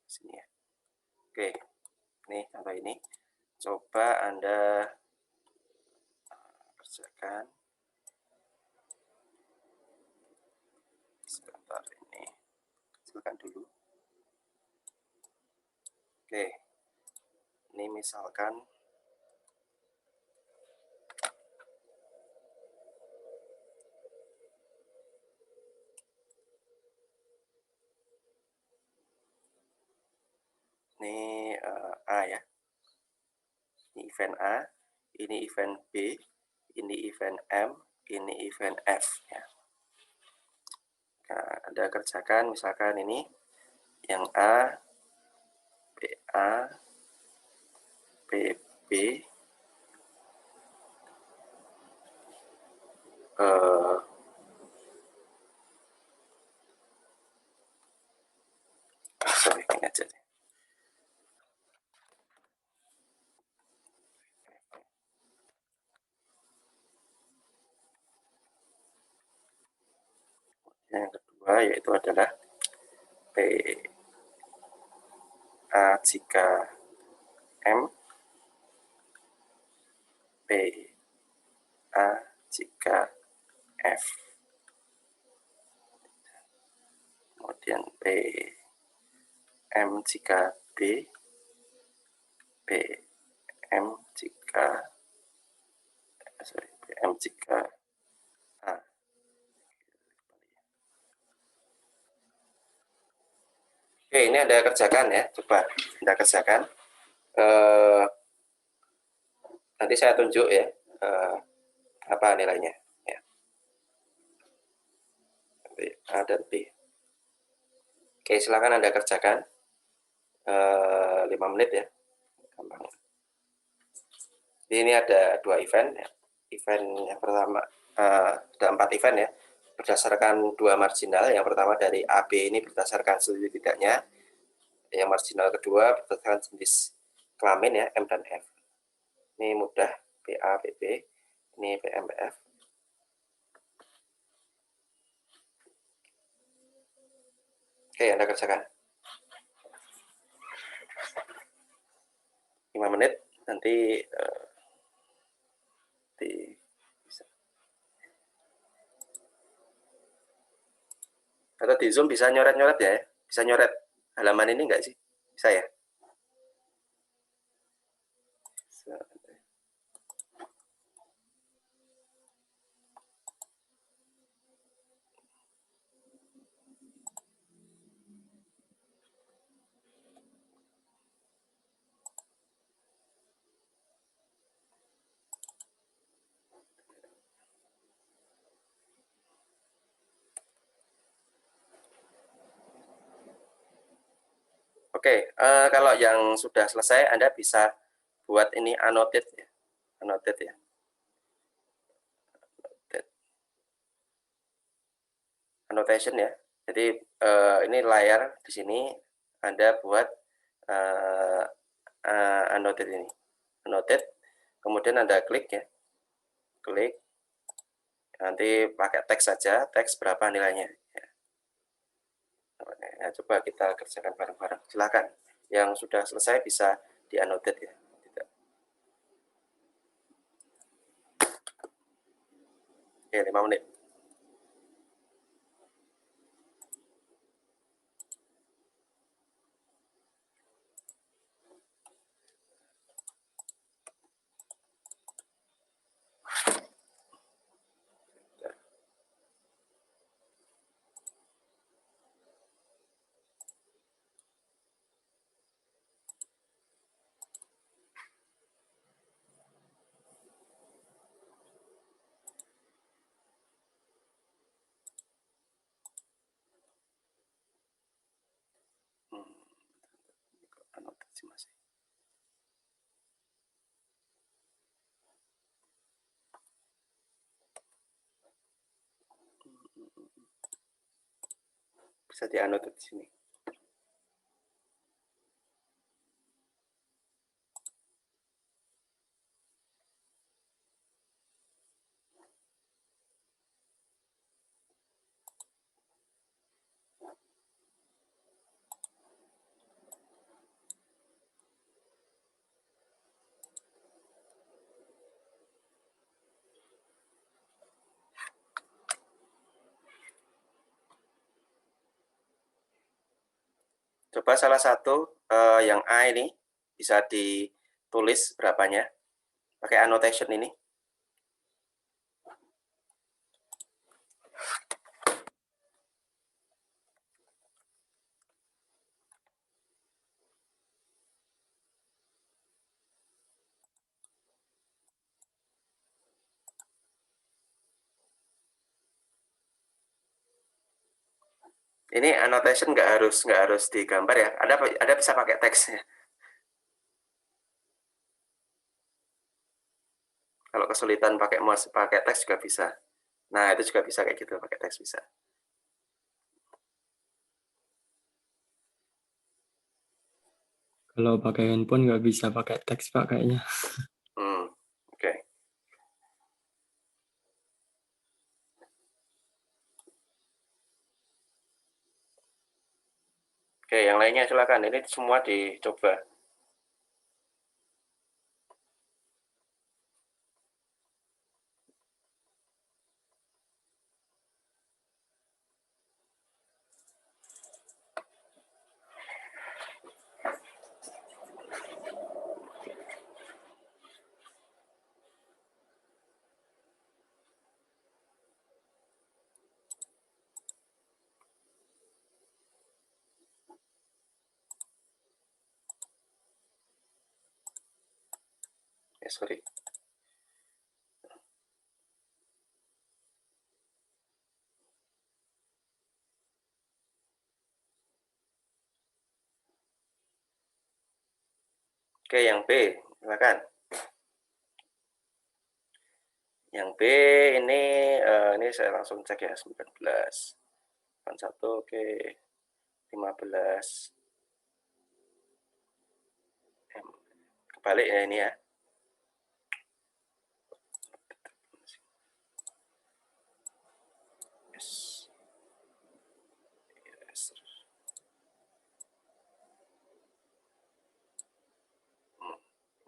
Sini ya. Oke, nih contoh ini. Coba Anda kerjakan. Sebentar ini. Silakan dulu. Oke. Ini misalkan ini A ya. Ini event A, ini event B, ini event M, ini event F ya. Nah, Anda kerjakan misalkan ini yang A, BA, BB, sorry, ini aja deh. Yang kedua yaitu adalah PA jika M, PA jika F. Kemudian PM jika B, PM jika PM jika A. Oke, ini Anda kerjakan ya, coba Anda kerjakan. Nanti saya tunjuk ya apa nilainya. Ya. A dan B. Oke, silakan Anda kerjakan 5 menit ya. Gampang. Ini ada 2 event ya. Event yang pertama ada 4 event ya, berdasarkan 2 marginal. Yang pertama dari AB ini berdasarkan setuju tidaknya, yang marginal kedua berdasarkan jenis kelamin ya, M dan F. Ini mudah, PA, PB, ini PM, PF. Oke, Anda kerjakan 5 menit, nanti atau di Zoom bisa nyoret-nyoret ya, bisa nyoret halaman ini enggak sih? Bisa ya? Oke, kalau yang sudah selesai Anda bisa buat ini annotate ya. Annotate ya. Annotation ya. Jadi ini layar di sini Anda buat annotate ini. Annotate, kemudian Anda klik ya. Klik. Nanti pakai teks saja, teks berapa nilainya ya. Nah, coba kita kerjakan bareng-bareng. Silakan. Yang sudah selesai bisa di-annotate ya. Oke, 5 menit. Anotasi masih. Bisa di-annotate di sini. Coba salah satu yang A ini bisa ditulis berapanya pakai annotation ini. Ini annotation nggak harus digambar ya. Ada bisa pakai teksnya. Kalau kesulitan pakai mouse, pakai teks juga bisa. Nah, itu juga bisa kayak gitu, pakai teks bisa. Kalau pakai handphone nggak bisa pakai teks Pak kayaknya. Oke. Oke, yang lainnya silakan. Ini semua dicoba. Sorry. Oke, yang B, silakan. Yang B ini saya langsung cek ya, 19. 81, oke. 15. Kebalik ya ini ya. Yes. Yes.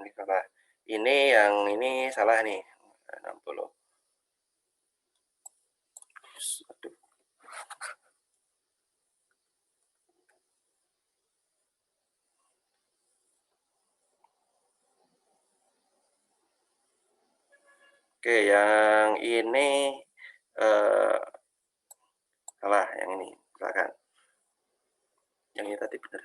Ini salah. Ini yang ini salah nih. 60. Aduh. Oke, yang ini salah, yang ini silakan. Yang ini tadi benar.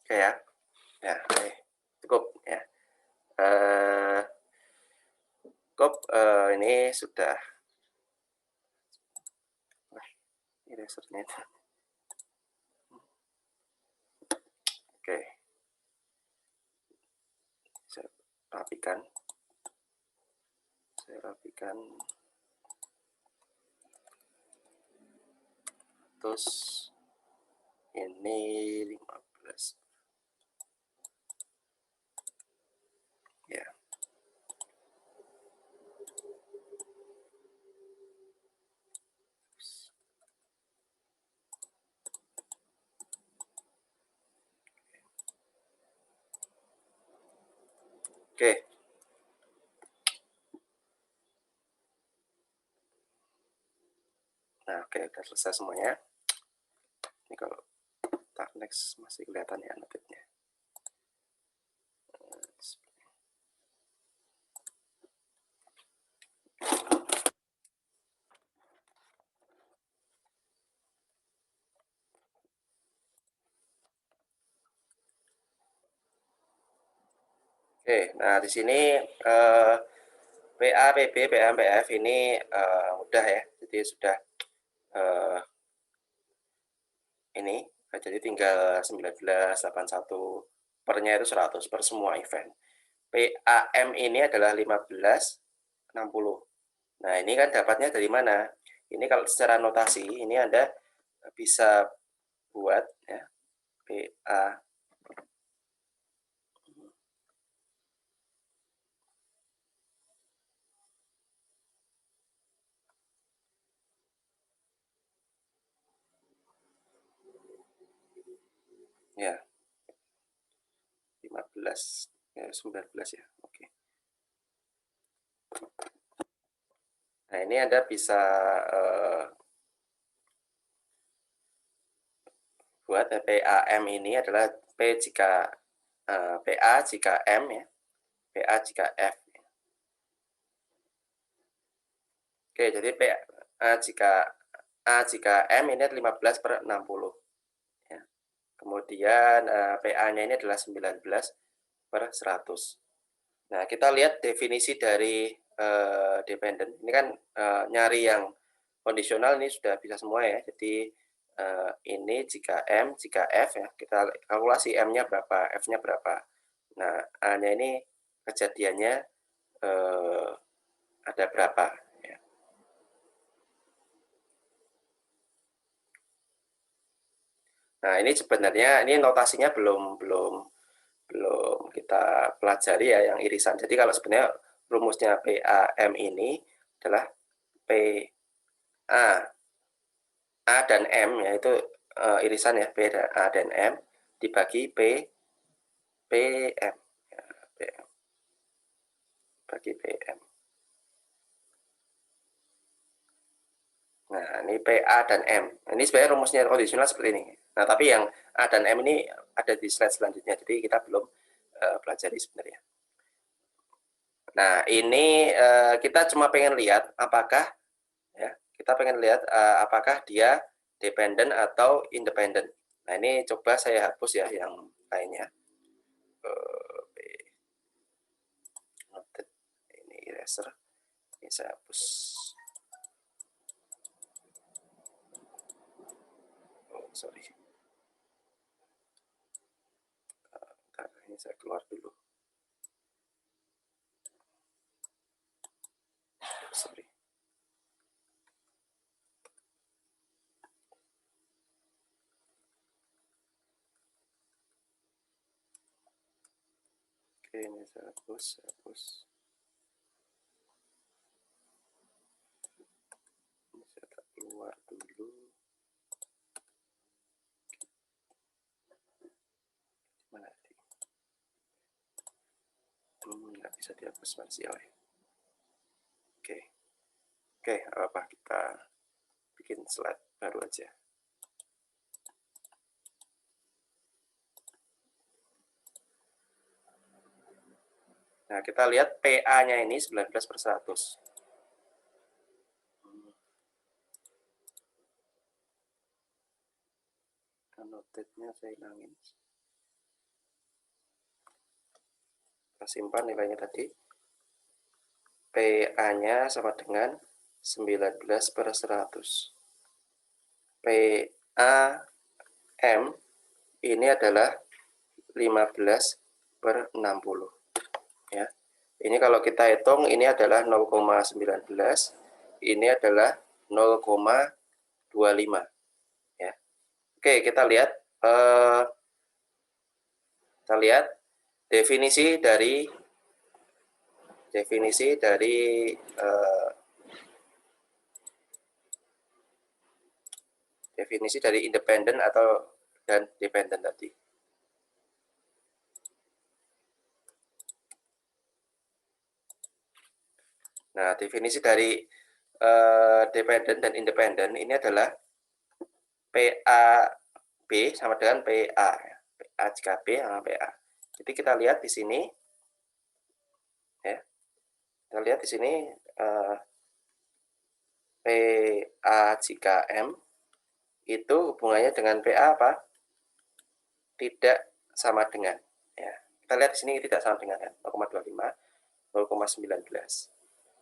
Oke ya. Ya, oke. Cukup ya. Cukup ini sudah. Ini resernya itu. Oke. Saya rapikan. Terus ini 15. Ya. Oke. Nah, oke, udah selesai semuanya. Ini kalau tak next masih kelihatan ya notifnya. Oke, nah di sini PA, PB, PM, PF ini mudah ya. Jadi sudah ini jadi tinggal 1981 pernya itu 100 per semua event. PAM ini adalah 1560. Nah, ini kan dapatnya dari mana? Ini kalau secara notasi ini Anda bisa buat ya PA ya 15 ya 19 ya. Oke. Nah, ini Anda bisa buat PAM ini adalah P jika PA jika M ya. PA jika F. Oke, jadi A jika M ini 15 per 60. Ya. Kemudian PA-nya ini adalah 19 per 100. Nah, kita lihat definisi dari dependent. Ini kan nyari yang kondisional ini sudah bisa semua ya. Jadi ini jika M, jika F ya. Kita kalkulasi M-nya berapa, F-nya berapa. Nah, A-nya ini kejadiannya ada berapa. Ya. Nah, ini sebenarnya ini notasinya belum kita pelajari ya yang irisan. Jadi kalau sebenarnya rumusnya PAM ini adalah PA A dan M, yaitu irisan ya, P A dan M dibagi PM ya, PM bagi PM. Nah, ini PA dan M. Ini sebenarnya rumusnya kondisional seperti ini. Nah, tapi yang A dan M ini ada di slide selanjutnya, jadi kita belum pelajari sebenarnya. Nah, ini kita cuma pengen lihat apakah ya, kita pengen lihat apakah dia dependent atau independent. Nah, ini coba saya hapus ya yang lainnya. Ini eraser. Ini saya hapus. Oh, sorry. Bentar, ini saya keluar dulu. Sorry. Oke, ini saya hapus. Ini saya keluar dulu. Mana tadi? Nggak bisa dihapus masih ya. Oke, apa kita bikin slide baru aja. Nah, kita lihat PA-nya ini 19/100. Annotate-nya saya hilangin. Kita simpan nilainya tadi. PA-nya sama dengan 19/100. PAM ini adalah 15/60. Ya. Ini kalau kita hitung ini adalah 0,19, ini adalah 0,25. Ya. Oke, kita lihat definisi dari independen dan dependent tadi. Nah, definisi dari dependent dan independent ini adalah PAB sama dengan PA. PA jika B sama PA. Jadi kita lihat di sini, ya, kita lihat di sini PA jika M itu hubungannya dengan PA apa? Tidak sama dengan. Ya, kita lihat di sini tidak sama dengan 0,25, 0,19.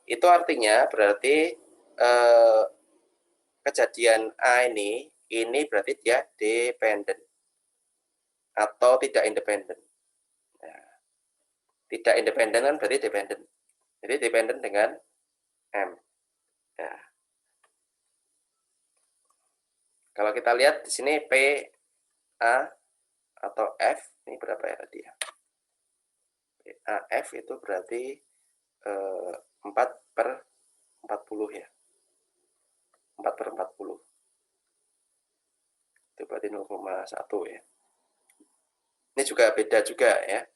Itu artinya berarti kejadian A ini berarti dia dependent atau tidak independen. Nah, tidak independen kan berarti dependent. Jadi dependent dengan M. Nah, kalau kita lihat di sini P, A, atau F, ini berapa ya tadi ya? PAF itu berarti 4/40 ya. 4/40. Itu berarti 0,1 ya. Ini juga beda juga ya.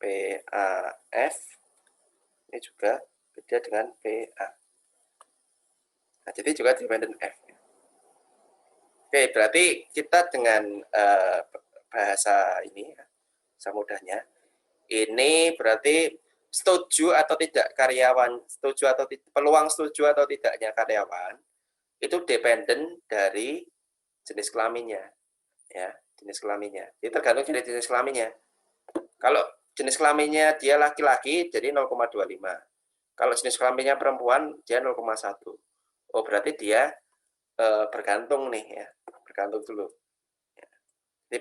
PAF ini juga beda dengan PA. Nah, jadi juga dependent F. Oke, berarti kita dengan bahasa ini, bahasa mudahnya, ini berarti setuju atau tidak karyawan, peluang setuju atau tidaknya karyawan itu dependent dari jenis kelaminnya, ya, jenis kelaminnya. Itu tergantung dari jenis kelaminnya. Kalau jenis kelaminnya dia laki-laki jadi 0,25. Kalau jenis kelaminnya perempuan dia 0,1. Oh, berarti dia bergantung nih ya, bergantung dulu. Jadi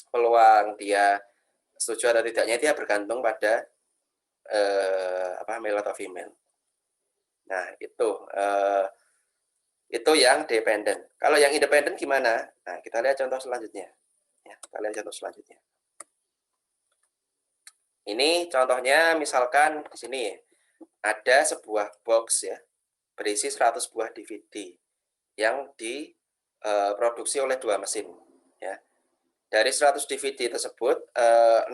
peluang dia setuju atau tidaknya dia bergantung pada male atau female. Nah, itu Itu yang dependen. Kalau yang independen gimana? Nah, kita lihat contoh selanjutnya. Ya, kita lihat contoh selanjutnya. Ini contohnya misalkan di sini ada sebuah box ya, berisi 100 buah DVD yang diproduksi oleh 2 mesin ya. Dari 100 DVD tersebut 60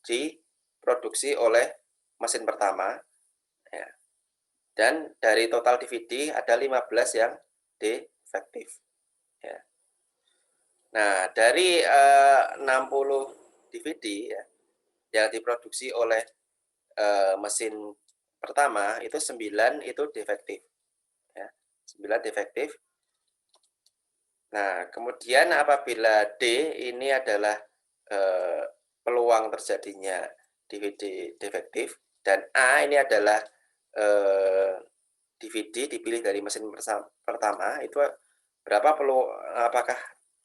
diproduksi oleh mesin pertama ya. Dan dari total DVD ada 15 yang defektif ya. Nah, dari 60 DVD ya yang diproduksi oleh mesin pertama itu 9 itu defektif ya. 9 defektif. Nah, kemudian apabila D ini adalah peluang terjadinya DVD defektif dan A ini adalah DVD dipilih dari mesin pertama, itu berapa apakah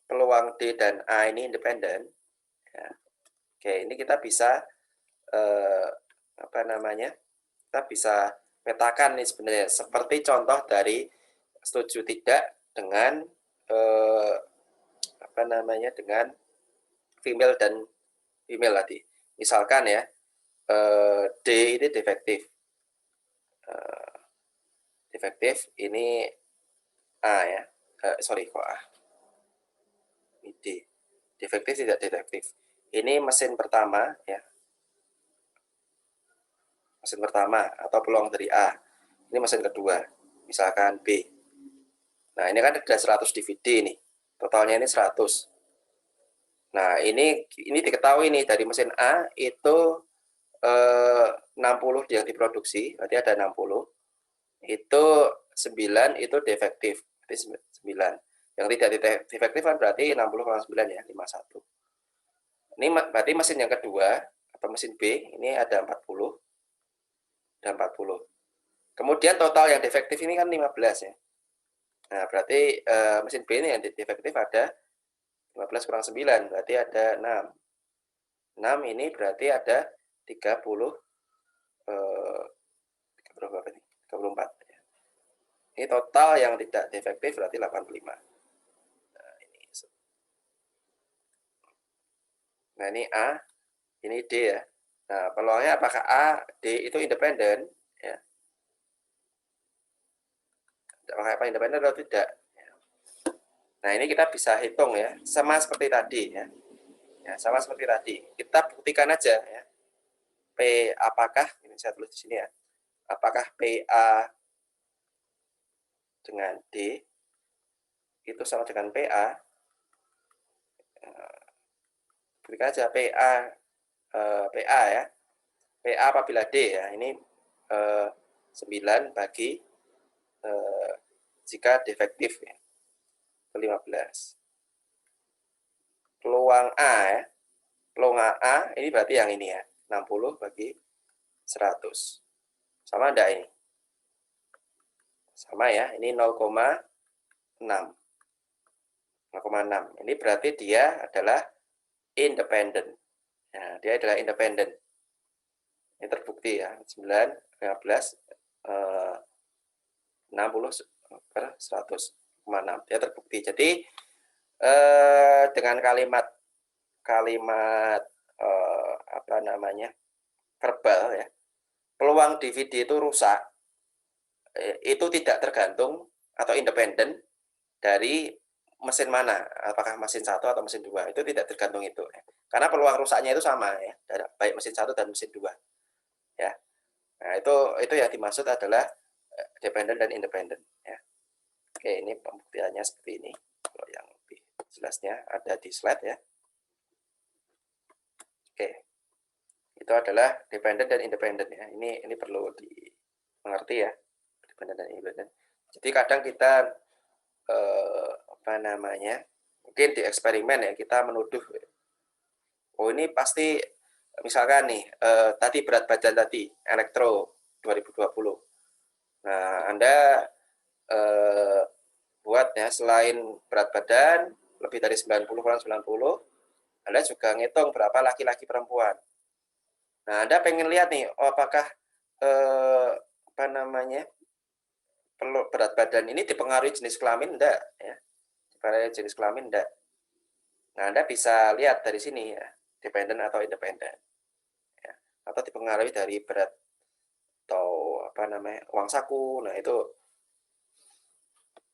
peluang D dan A ini independen? Ya. Oke, ini kita bisa kita bisa petakan nih sebenarnya seperti contoh dari setuju tidak dengan dengan female dan female tadi. Misalkan ya D ini defektif, ini A ya, sorry kok A, ini D, defektif tidak defektif. Ini mesin pertama ya, mesin pertama atau peluang dari A. Ini mesin kedua, misalkan B. Nah, ini kan ada 100 DVD nih. Totalnya ini 100. Nah, ini diketahui nih dari mesin A itu 60 yang diproduksi, berarti ada 60. Itu 9 itu defektif, berarti 9. Yang tidak defektif kan berarti 60 kurang 9 ya, 51. Ini berarti mesin yang kedua atau mesin B ini ada 40. Dan 40. Kemudian total yang defektif ini kan 15 ya. Nah, berarti mesin B ini yang defektif ada 15 kurang 9, berarti ada 6. 6 ini berarti ada 34. Ini total yang tidak defektif berarti 85. Nah, ini A, ini D ya. Nah, peluangnya apakah A, D itu independen? Ya. Apakah independen atau tidak? Nah, ini kita bisa hitung ya, sama seperti tadi ya. Ya, sama seperti tadi. Kita buktikan aja ya. P apakah, ini saya tulis di sini ya. Apakah PA dengan D itu sama dengan PA? Buktikan aja PA ya. PA apabila D ya, ini 9 bagi jika defektif ya, ke 15. Peluang A ya, peluang A ini berarti yang ini ya, 60 bagi 100. Sama enggak ini? Sama ya, ini 0,6. 0,6. Ini berarti dia adalah independen. Nah, dia adalah independen. Ini terbukti ya, 9, 15, 60 per 100,6. Dia terbukti. Jadi dengan kalimat verbal ya, peluang DVD itu rusak itu tidak tergantung atau independen dari mesin mana, apakah mesin 1 atau mesin 2, itu tidak tergantung itu ya. Karena peluang rusaknya itu sama ya, baik mesin 1 dan mesin 2 ya. Nah, itu yang dimaksud adalah dependen dan independen ya. Oke, ini pembuktiannya seperti ini. Kalau yang lebih jelasnya ada di slide ya. Oke. Itu adalah dependen dan independen ya. Ini perlu dimengerti ya, dependen dan independen. Jadi kadang kita mungkin di eksperimen ya, kita menuduh, oh ini pasti misalkan nih tadi berat badan tadi elektro 2020. Nah, Anda buat ya, selain berat badan lebih dari 90 kurang 90, Anda juga ngitung berapa laki-laki perempuan. Nah, Anda pengen lihat nih, apakah berat badan ini dipengaruhi jenis kelamin enggak ya? Dipengaruhi jenis kelamin enggak? Nah, Anda bisa lihat dari sini ya, dependen atau independen. Ya. Atau dipengaruhi dari berat atau apa namanya, uang saku. Nah, itu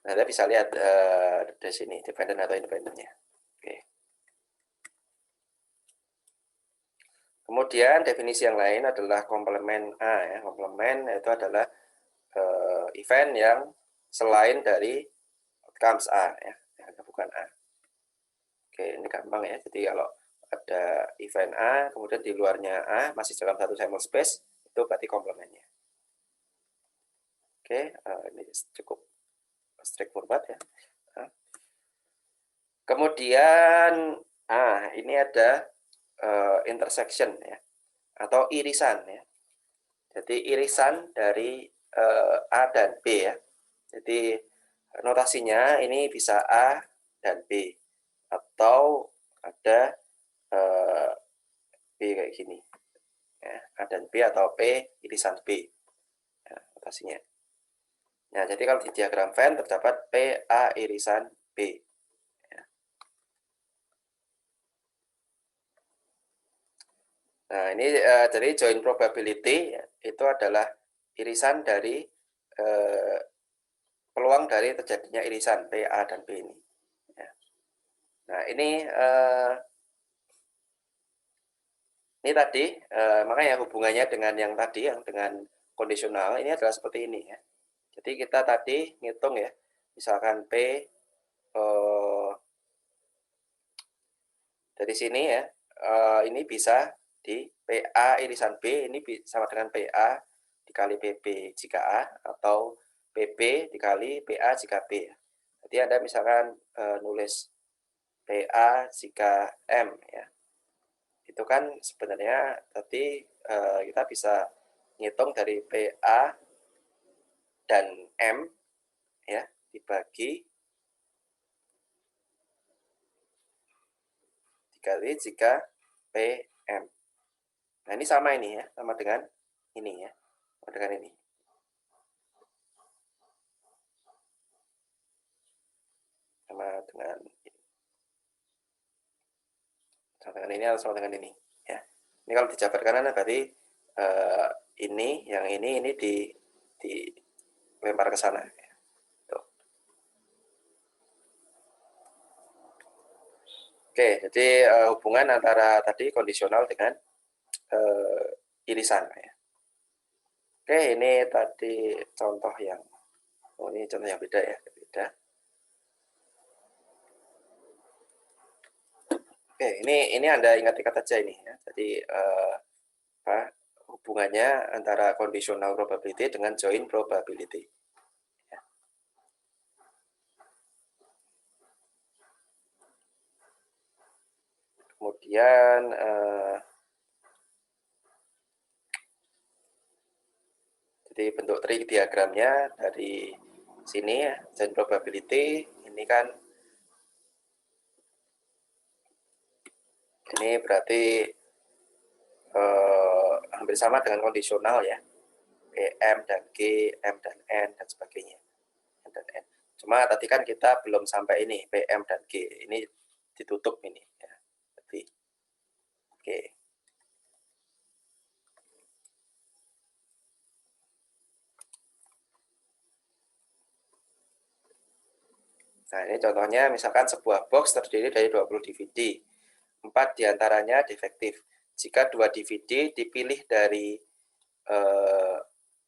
Anda bisa lihat dari sini dependen atau independennya. Oke. Kemudian definisi yang lain adalah komplement A ya. Komplement itu adalah event yang selain dari outcomes A ya, bukan A. Oke, ini gampang ya. Jadi kalau ada event A, kemudian di luarnya A masih dalam satu sampel space, itu berarti komplementnya. Oke, ini cukup straightforward ya. Kemudian, ini ada intersection ya, atau irisan ya. Jadi irisan dari A dan B ya. Jadi notasinya ini bisa A dan B, atau ada B kayak gini ya, A dan B atau P irisan B ya, notasinya. Nah, jadi kalau di diagram Venn terdapat PA irisan B ya. Nah, ini jadi joint probability ya, itu adalah irisan dari peluang dari terjadinya irisan PA dan B ini ya. Nah, ini tadi makanya hubungannya dengan yang tadi, yang dengan kondisional ini adalah seperti ini ya. Jadi kita tadi ngitung ya, misalkan P dari sini ya, ini bisa di PA irisan B ini sama dengan PA dikali PP jika A, atau PP dikali PA jika B. Jadi Anda misalkan nulis PA jika M ya. Itu kan sebenarnya tadi kita bisa ngitung dari PA dan M ya dibagi dikali jika PM. Nah, ini sama ini ya, sama dengan ini ya, sama dengan ini. Sama dengan ini atau sama dengan ini ya. Ini kalau dijabarkan berarti ini yang ini dilempar ke sana. Tuh. Oke, jadi hubungan antara tadi kondisional dengan irisan ya. Oke, ini tadi contoh yang ini contoh yang beda ya, beda. Oke, ini Anda ingat-ingat aja ini ya. Jadi hubungannya antara conditional probability dengan joint probability. Ya. Kemudian jadi bentuk tree diagramnya dari sini ya, joint probability ini kan ini berarti hampir sama dengan kondisional ya, M dan G, M dan N dan sebagainya, M dan N. Cuma tadi kan kita belum sampai ini PM dan G, ini ditutup ini ya. Jadi oke. Nah, ini contohnya misalkan sebuah box terdiri dari 20 DVD. 4 diantaranya defektif. Jika 2 DVD dipilih dari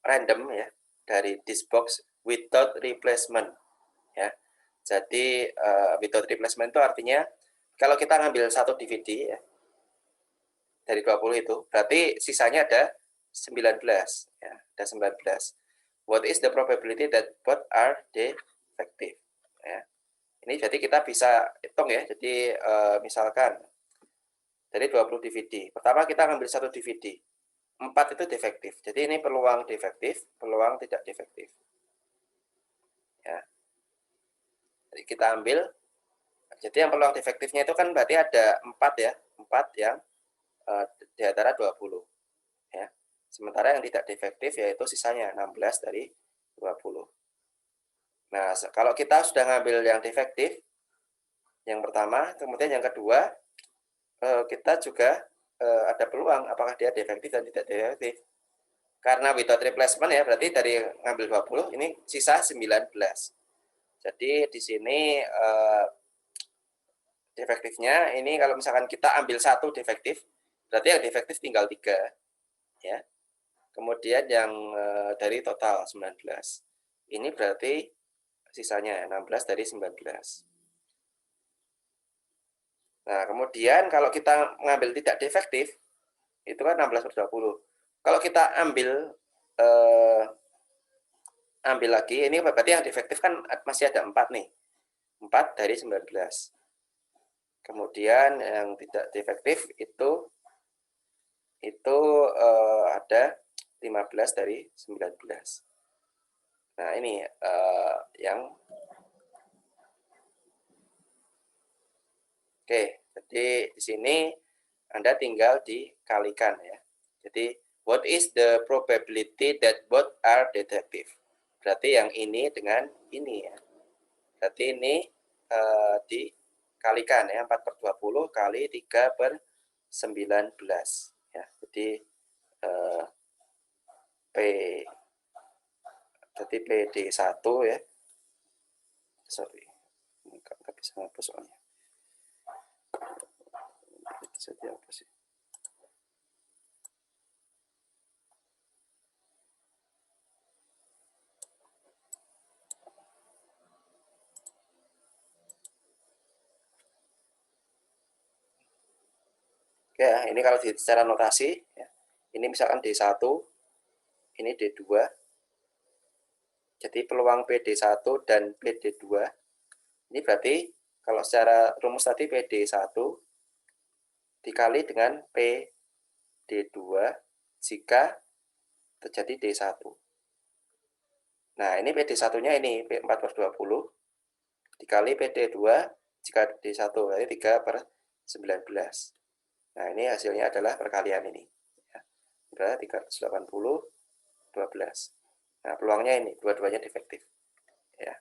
random ya, dari this box without replacement ya. Jadi without replacement itu artinya kalau kita ngambil satu DVD ya, dari 20 itu, berarti sisanya ada 19 ya, ada 19. What is the probability that both are defective ya. Ini jadi kita bisa hitung ya. Jadi misalkan dari 20 DVD. Pertama kita ngambil satu DVD. 4 itu defektif. Jadi ini peluang defektif, peluang tidak defektif. Ya. Jadi kita ambil. Jadi yang peluang defektifnya itu kan berarti ada 4 ya. 4 yang di antara 20. Ya. Sementara yang tidak defektif yaitu sisanya 16 dari 20. Nah, kalau kita sudah ngambil yang defektif, yang pertama, kemudian yang kedua, kita juga ada peluang apakah dia defektif dan tidak defektif. Karena without replacement ya, berarti dari ngambil 20, ini sisa 19. Jadi di sini defektifnya ini kalau misalkan kita ambil satu defektif, berarti yang defektif tinggal 3. Ya. Kemudian yang dari total 19. Ini berarti sisanya 16 dari 19. Nah, kemudian kalau kita mengambil tidak defektif, itu kan 16/20. Kalau kita ambil lagi, ini berarti yang defektif kan masih ada 4 nih. 4 dari 19. Kemudian yang tidak defektif itu ada 15 dari 19. Nah, ini yang oke, jadi di sini Anda tinggal dikalikan ya. Jadi what is the probability that both are defective? Berarti yang ini dengan ini ya. Berarti ini dikalikan ya, 4/20 kali 3/19 ya. Jadi PD1 ya. Sorry. Enggak bisa ngapus soalnya. Bisa dihapus ya. Oke, ini kalau secara notasi, ya, ini misalkan D1, ini D2. Jadi peluang PD1 dan PD2, ini berarti kalau secara rumus tadi PD1 dikali dengan PD2 jika terjadi D1. Nah, ini PD1-nya ini 4/20 dikali PD2 jika D1, berarti 3/19. Nah, ini hasilnya adalah perkalian ini. Berarti 380, 12. Nah, peluangnya ini, dua-duanya defektif. Ya.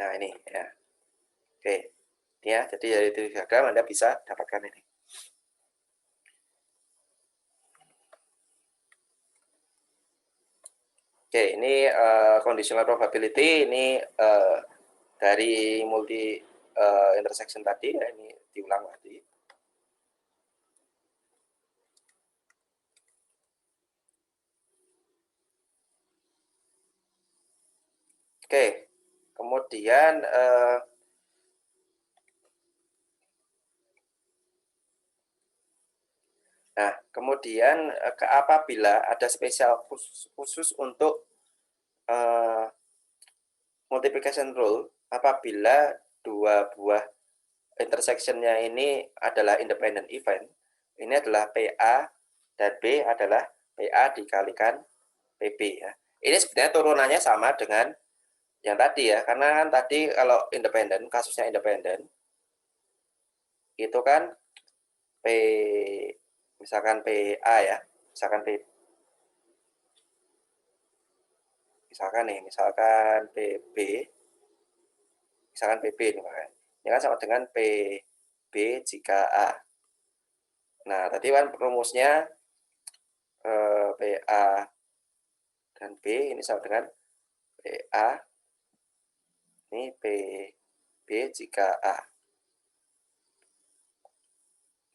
Nah, ini ya. Oke. Ini ya, jadi dari diagram Anda bisa dapatkan ini. Oke, ini conditional probability, ini dari multi intersection tadi, ya, ini diulang lagi. Oke, kemudian nah, kemudian apabila ada spesial khusus untuk multiplication rule, apabila dua buah intersection-nya ini adalah independent event, ini adalah PA dan B adalah PA dikalikan PB ya. Ini sebenarnya turunannya sama dengan yang tadi ya, karena kan tadi kalau independen, kasusnya independen, itu kan P, misalkan PA ya, misalkan P, misalkan PB, misalkan PB ini kan sama dengan PB jika A. Nah, tadi kan rumusnya PA dan B ini sama dengan PA, ini PB jika A.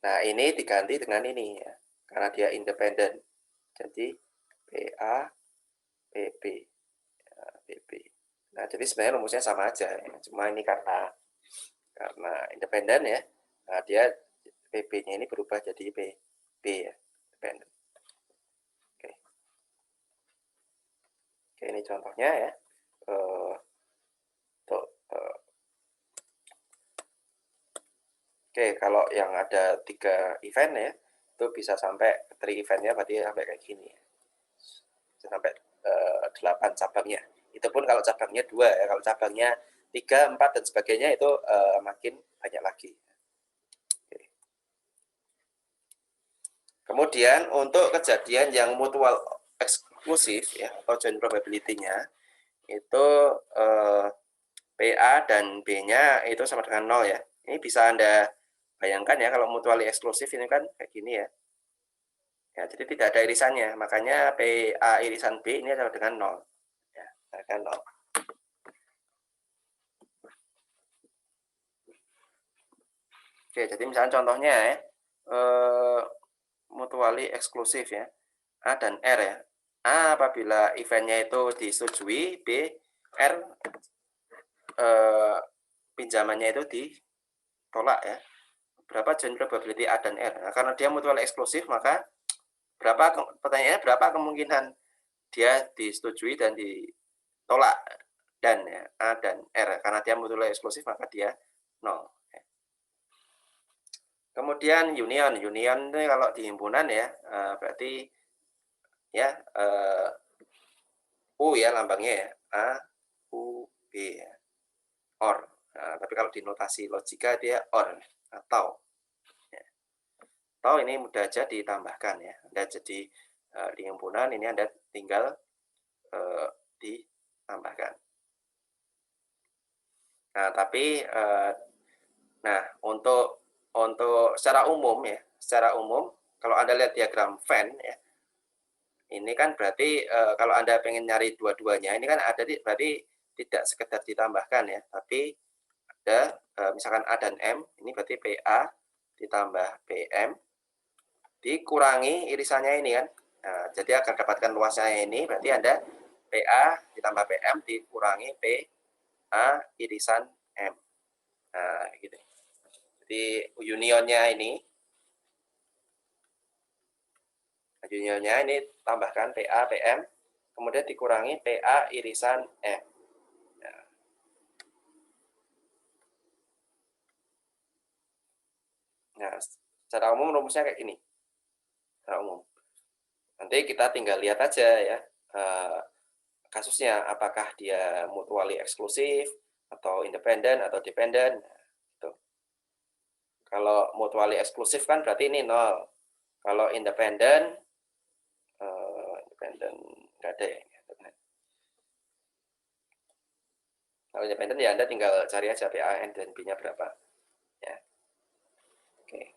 Nah, ini diganti dengan ini ya, karena dia independen. Jadi PA, PB, ya, PB. Nah, jadi sebenarnya rumusnya sama aja, ya. Cuma ini karena independen ya, nah dia PB-nya ini berubah jadi PB ya, independen. Oke. Oke, ini contohnya ya. Oke, kalau yang ada 3 event ya, itu bisa sampai 3 eventnya berarti sampai kayak gini ya. Bisa sampai 8 cabangnya. Itu pun kalau cabangnya 2 ya, kalau cabangnya 3, 4 dan sebagainya itu makin banyak lagi. Oke. Kemudian untuk kejadian yang mutual eksklusif ya, atau joint probability-nya, itu PA dan B-nya itu sama dengan 0 ya. Ini bisa Anda bayangkan ya, kalau mutually eksklusif ini kan kayak gini ya. Ya, jadi tidak ada irisannya, makanya PA irisan B ini sama dengan 0. Ya, dengan 0. Oke, jadi misalnya contohnya ya, mutually eksklusif ya, A dan R ya. A apabila eventnya itu disetujui, B, R pinjamannya itu ditolak ya. Berapa join probability A dan R? Nah, karena dia mutually eksklusif, maka pertanyaannya berapa kemungkinan dia disetujui dan ditolak dan ya, A dan R. Karena dia mutually eksklusif, maka dia 0. Kemudian union itu kalau di himpunan ya, berarti ya U ya lambangnya ya, A, U, B ya, OR. Nah, tapi kalau di notasi logika dia OR atau. Ya. Atau ini mudah aja ditambahkan ya. Anda jadi di himpunan ini Anda tinggal ditambahkan. Nah, tapi untuk secara umum ya, kalau Anda lihat diagram Venn ya, ini kan berarti kalau Anda pengen nyari dua-duanya, ini kan ada berarti tidak sekedar ditambahkan ya, tapi ada misalkan A dan M, ini berarti PA ditambah PM dikurangi irisannya ini kan. Nah, jadi agar dapatkan luasnya ini, berarti Anda PA ditambah PM dikurangi PA irisan M. Nah, gitu. Jadi unionnya ini tambahkan PA, PM, kemudian dikurangi PA irisan M. Nah, secara umum rumusnya kayak gini. Secara umum. Nanti kita tinggal lihat aja ya kasusnya, apakah dia mutually eksklusif atau independen atau dependen. Gitu. Kalau mutually eksklusif kan berarti ini 0. Kalau independen nggak ada ya. Kalau independen ya Anda tinggal cari aja PAN dan B-nya berapa. Ya. Oke,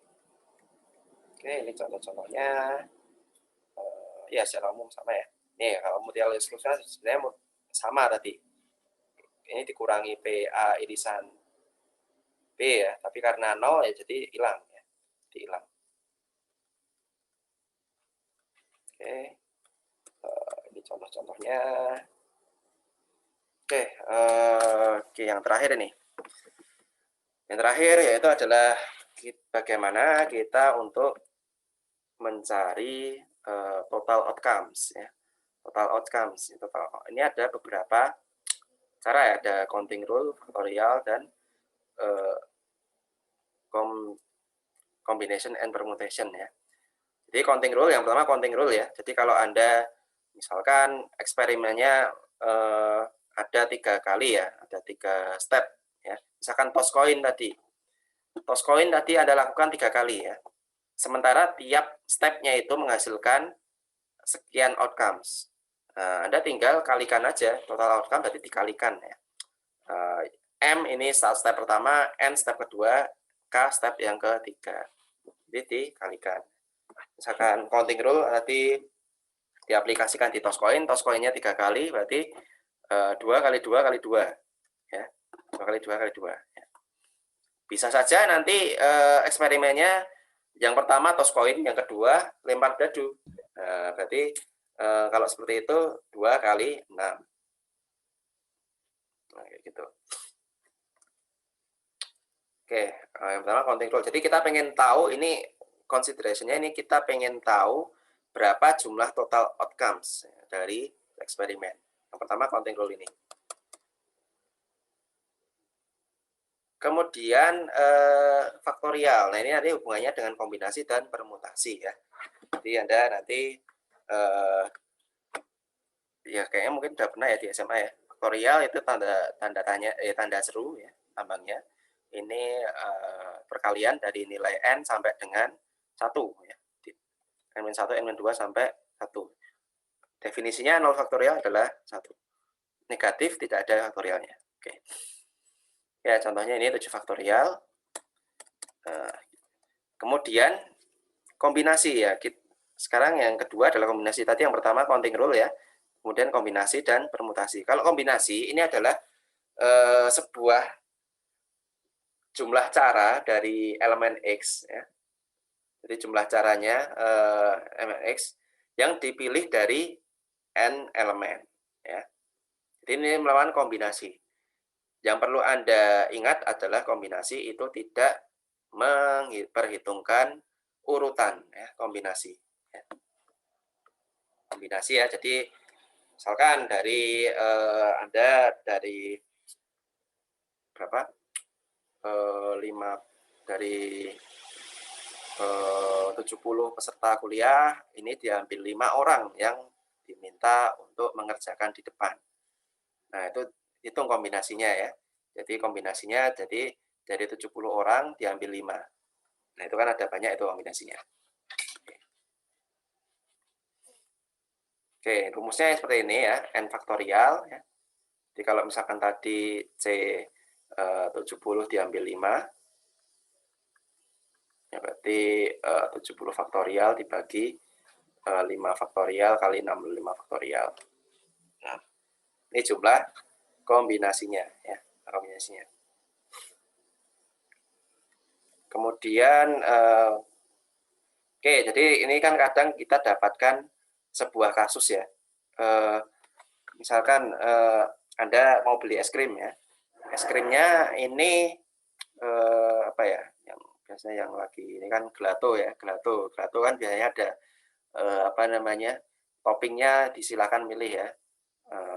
ini contoh-contohnya. Ya secara umum sama ya. Nih kalau mutually eksklusif sebenarnya sama tadi. Ini dikurangi PA irisan B ya, tapi karena 0 ya jadi hilang ya. Jadi hilang. Oke. Ini contoh-contohnya. Oke, yang terakhir ini. Yang terakhir yaitu adalah bagaimana kita untuk mencari total outcomes ya. Total outcomes. Ini ada beberapa cara ya, ada counting rule, factorial, dan combination and permutation ya. Jadi counting rule, yang pertama counting rule ya. Jadi kalau Anda misalkan eksperimennya ada 3 kali ya, ada 3 step ya. Misalkan toss coin tadi Anda lakukan 3 kali ya. Sementara tiap stepnya itu menghasilkan sekian outcomes. Anda tinggal kalikan aja, total outcome berarti dikalikan ya. M ini step pertama, N step kedua, K step yang ketiga. Jadi dikalikan. Misalkan counting rule nanti diaplikasikan di toss coinnya 3 kali, berarti 2 kali 2 kali 2 ya, 2 kali 2 kali 2 ya. Bisa saja nanti eksperimennya yang pertama toss coin, yang kedua lempar dadu. Berarti kalau seperti itu 2 kali 6. Nah, kayak gitu. Oke, yang pertama counting rule. Jadi kita pengen tahu ini consideration-nya, ini kita pengen tahu berapa jumlah total outcomes dari eksperimen. Yang pertama counting rule ini. Kemudian faktorial. Nah, ini nanti hubungannya dengan kombinasi dan permutasi ya. Jadi Anda nanti ya kayaknya mungkin sudah pernah ya di SMA ya. Faktorial itu tanda seru ya, lambangnya. Ini perkalian dari nilai n sampai dengan 1 ya. N-1, N-2 sampai 1. Definisinya 0 faktorial adalah 1. negatif, tidak ada faktorialnya. Oke. Ya, contohnya ini 7 faktorial. Kemudian kombinasi ya. Sekarang yang kedua adalah kombinasi. Tadi yang pertama counting rule ya. Kemudian kombinasi dan permutasi. Kalau kombinasi ini adalah sebuah jumlah cara dari elemen X ya. Jadi jumlah caranya elemen X yang dipilih dari n elemen ya. Jadi ini melawan kombinasi. Yang perlu Anda ingat adalah kombinasi itu tidak memperhitungkan urutan ya, kombinasi. Ya. Kombinasi ya, jadi misalkan dari Anda dari berapa? 5 dari 70 peserta kuliah, ini diambil 5 orang yang diminta untuk mengerjakan di depan. Nah, itu hitung kombinasinya ya. Jadi kombinasinya jadi dari 70 orang diambil 5. Nah, itu kan ada banyak itu kombinasinya. Oke, rumusnya seperti ini ya, n faktorial ya. Jadi kalau misalkan tadi C 70 diambil 5, ya berarti 70 faktorial dibagi 5 faktorial kali 65 faktorial. Nah, ini jumlah kombinasinya ya, kombinasinya. Kemudian oke, jadi ini kan kadang kita dapatkan sebuah kasus ya. Misalkan Anda mau beli es krim ya. Es krimnya ini apa ya? Yang biasanya yang lagi ini kan gelato ya, gelato. Gelato kan biasanya ada apa namanya? Toppingnya disilakan milih ya.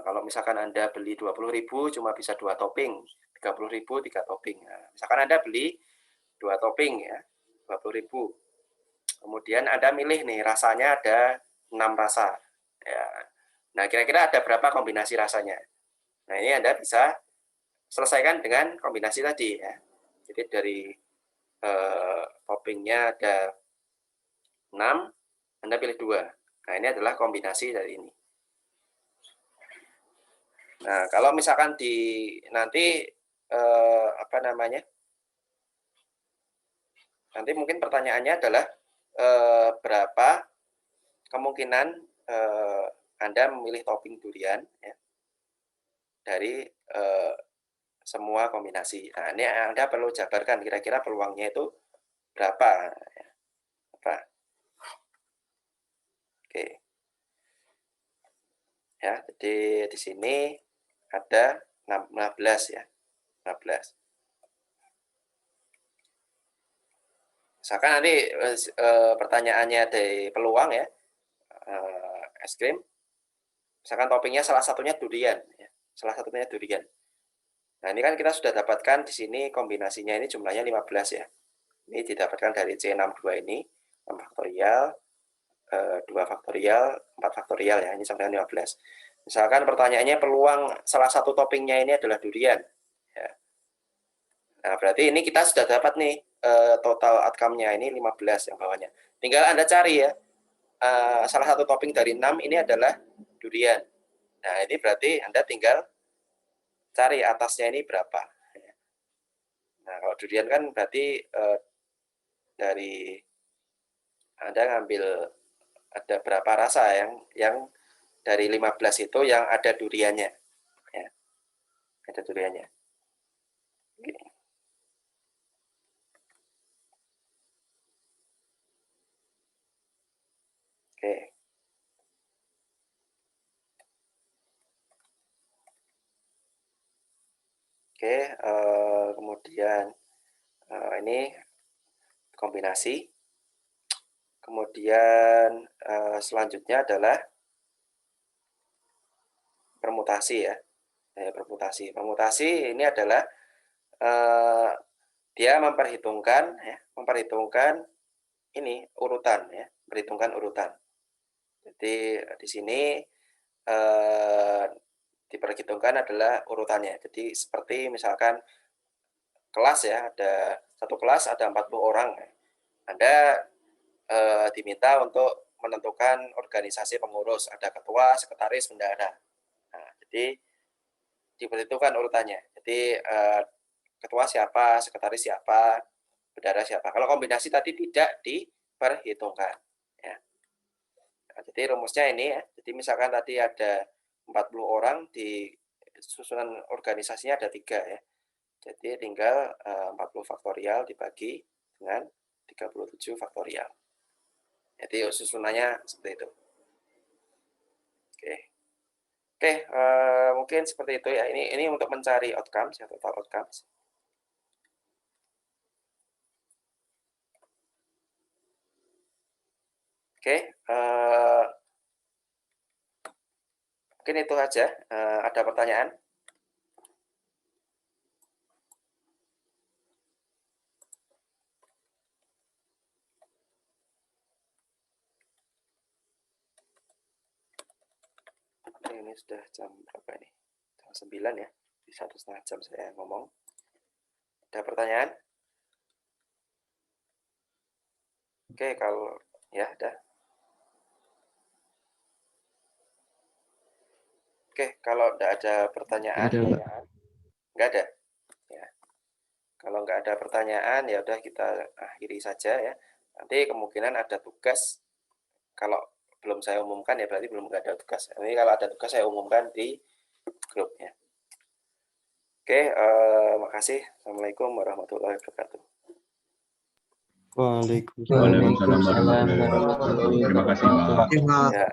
Kalau misalkan Anda beli 20.000 cuma bisa 2 topping, 30.000 3 topping. Nah, misalkan Anda beli 2 topping ya, 20.000. Kemudian Anda milih nih, rasanya ada 6 rasa. Ya. Nah, kira-kira ada berapa kombinasi rasanya? Nah, ini Anda bisa selesaikan dengan kombinasi tadi ya. Jadi dari toppingnya ada 6, Anda pilih 2. Nah, ini adalah kombinasi dari ini. Nah, kalau misalkan nanti apa namanya? Nanti mungkin pertanyaannya adalah berapa kemungkinan Anda memilih topping durian ya, dari semua kombinasi. Nah, ini Anda perlu jabarkan kira-kira peluangnya itu berapa. Apa? Oke. Ya, jadi di sini ada 15 ya. 15. Misalkan nanti pertanyaannya dari peluang ya, es krim. Misalkan toppingnya salah satunya durian, ya. Salah satunya durian. Nah, ini kan kita sudah dapatkan di sini kombinasinya ini jumlahnya 15 ya. Ini didapatkan dari C62 ini, 6 faktorial, 2 faktorial, 4 faktorial ya, ini sampai 15. Misalkan pertanyaannya peluang salah satu toppingnya ini adalah durian. Ya. Nah, berarti ini kita sudah dapat nih total outcome-nya ini 15 yang bawahnya. Tinggal Anda cari ya, salah satu topping dari 6 ini adalah durian. Nah, ini berarti Anda tinggal cari atasnya ini berapa. Nah, kalau durian kan berarti dari Anda ngambil ada berapa rasa yang dari 15 itu yang ada duriannya. Ya. Ada duriannya. Oke. Oke. Oke, kemudian ini kombinasi. Kemudian selanjutnya adalah permutasi ya. Permutasi. Permutasi ini adalah dia memperhitungkan ini urutan ya, perhitungkan urutan. Jadi di sini diperhitungkan adalah urutannya. Jadi seperti misalkan kelas ya, ada satu kelas ada 40 orang. Anda diminta untuk menentukan organisasi pengurus, ada ketua, sekretaris, bendahara. Nah, jadi diperhitungkan urutannya. Jadi ketua siapa, sekretaris siapa, bendahara siapa. Kalau kombinasi tadi tidak diperhitungkan. Ya. Nah, jadi rumusnya ini ya. Jadi misalkan tadi ada 40 orang, di susunan organisasinya ada 3 ya. Jadi tinggal 40 faktorial dibagi dengan 37 faktorial. Jadi susunannya seperti itu. Oke, mungkin seperti itu ya. Ini untuk mencari outcomes ya, total outcomes. Oke, mungkin itu aja. Ada pertanyaan? Ini sudah jam berapa ini? Jam 9 ya. Di 1,5 jam saya ngomong. Ada pertanyaan? Oke, kalau ya ada. Oke, kalau tidak ada pertanyaan, nggak ada. Ya. Kalau nggak ada pertanyaan, ya udah kita akhiri saja ya. Nanti kemungkinan ada tugas. Kalau belum saya umumkan ya berarti belum ada tugas. Ini kalau ada tugas saya umumkan di grup ya. Oke, makasih. Assalamualaikum warahmatullahi wabarakatuh. Waalaikumsalam Waalaikumsalam warahmatullahi wabarakatuh. Terima kasih, Pak. Ya.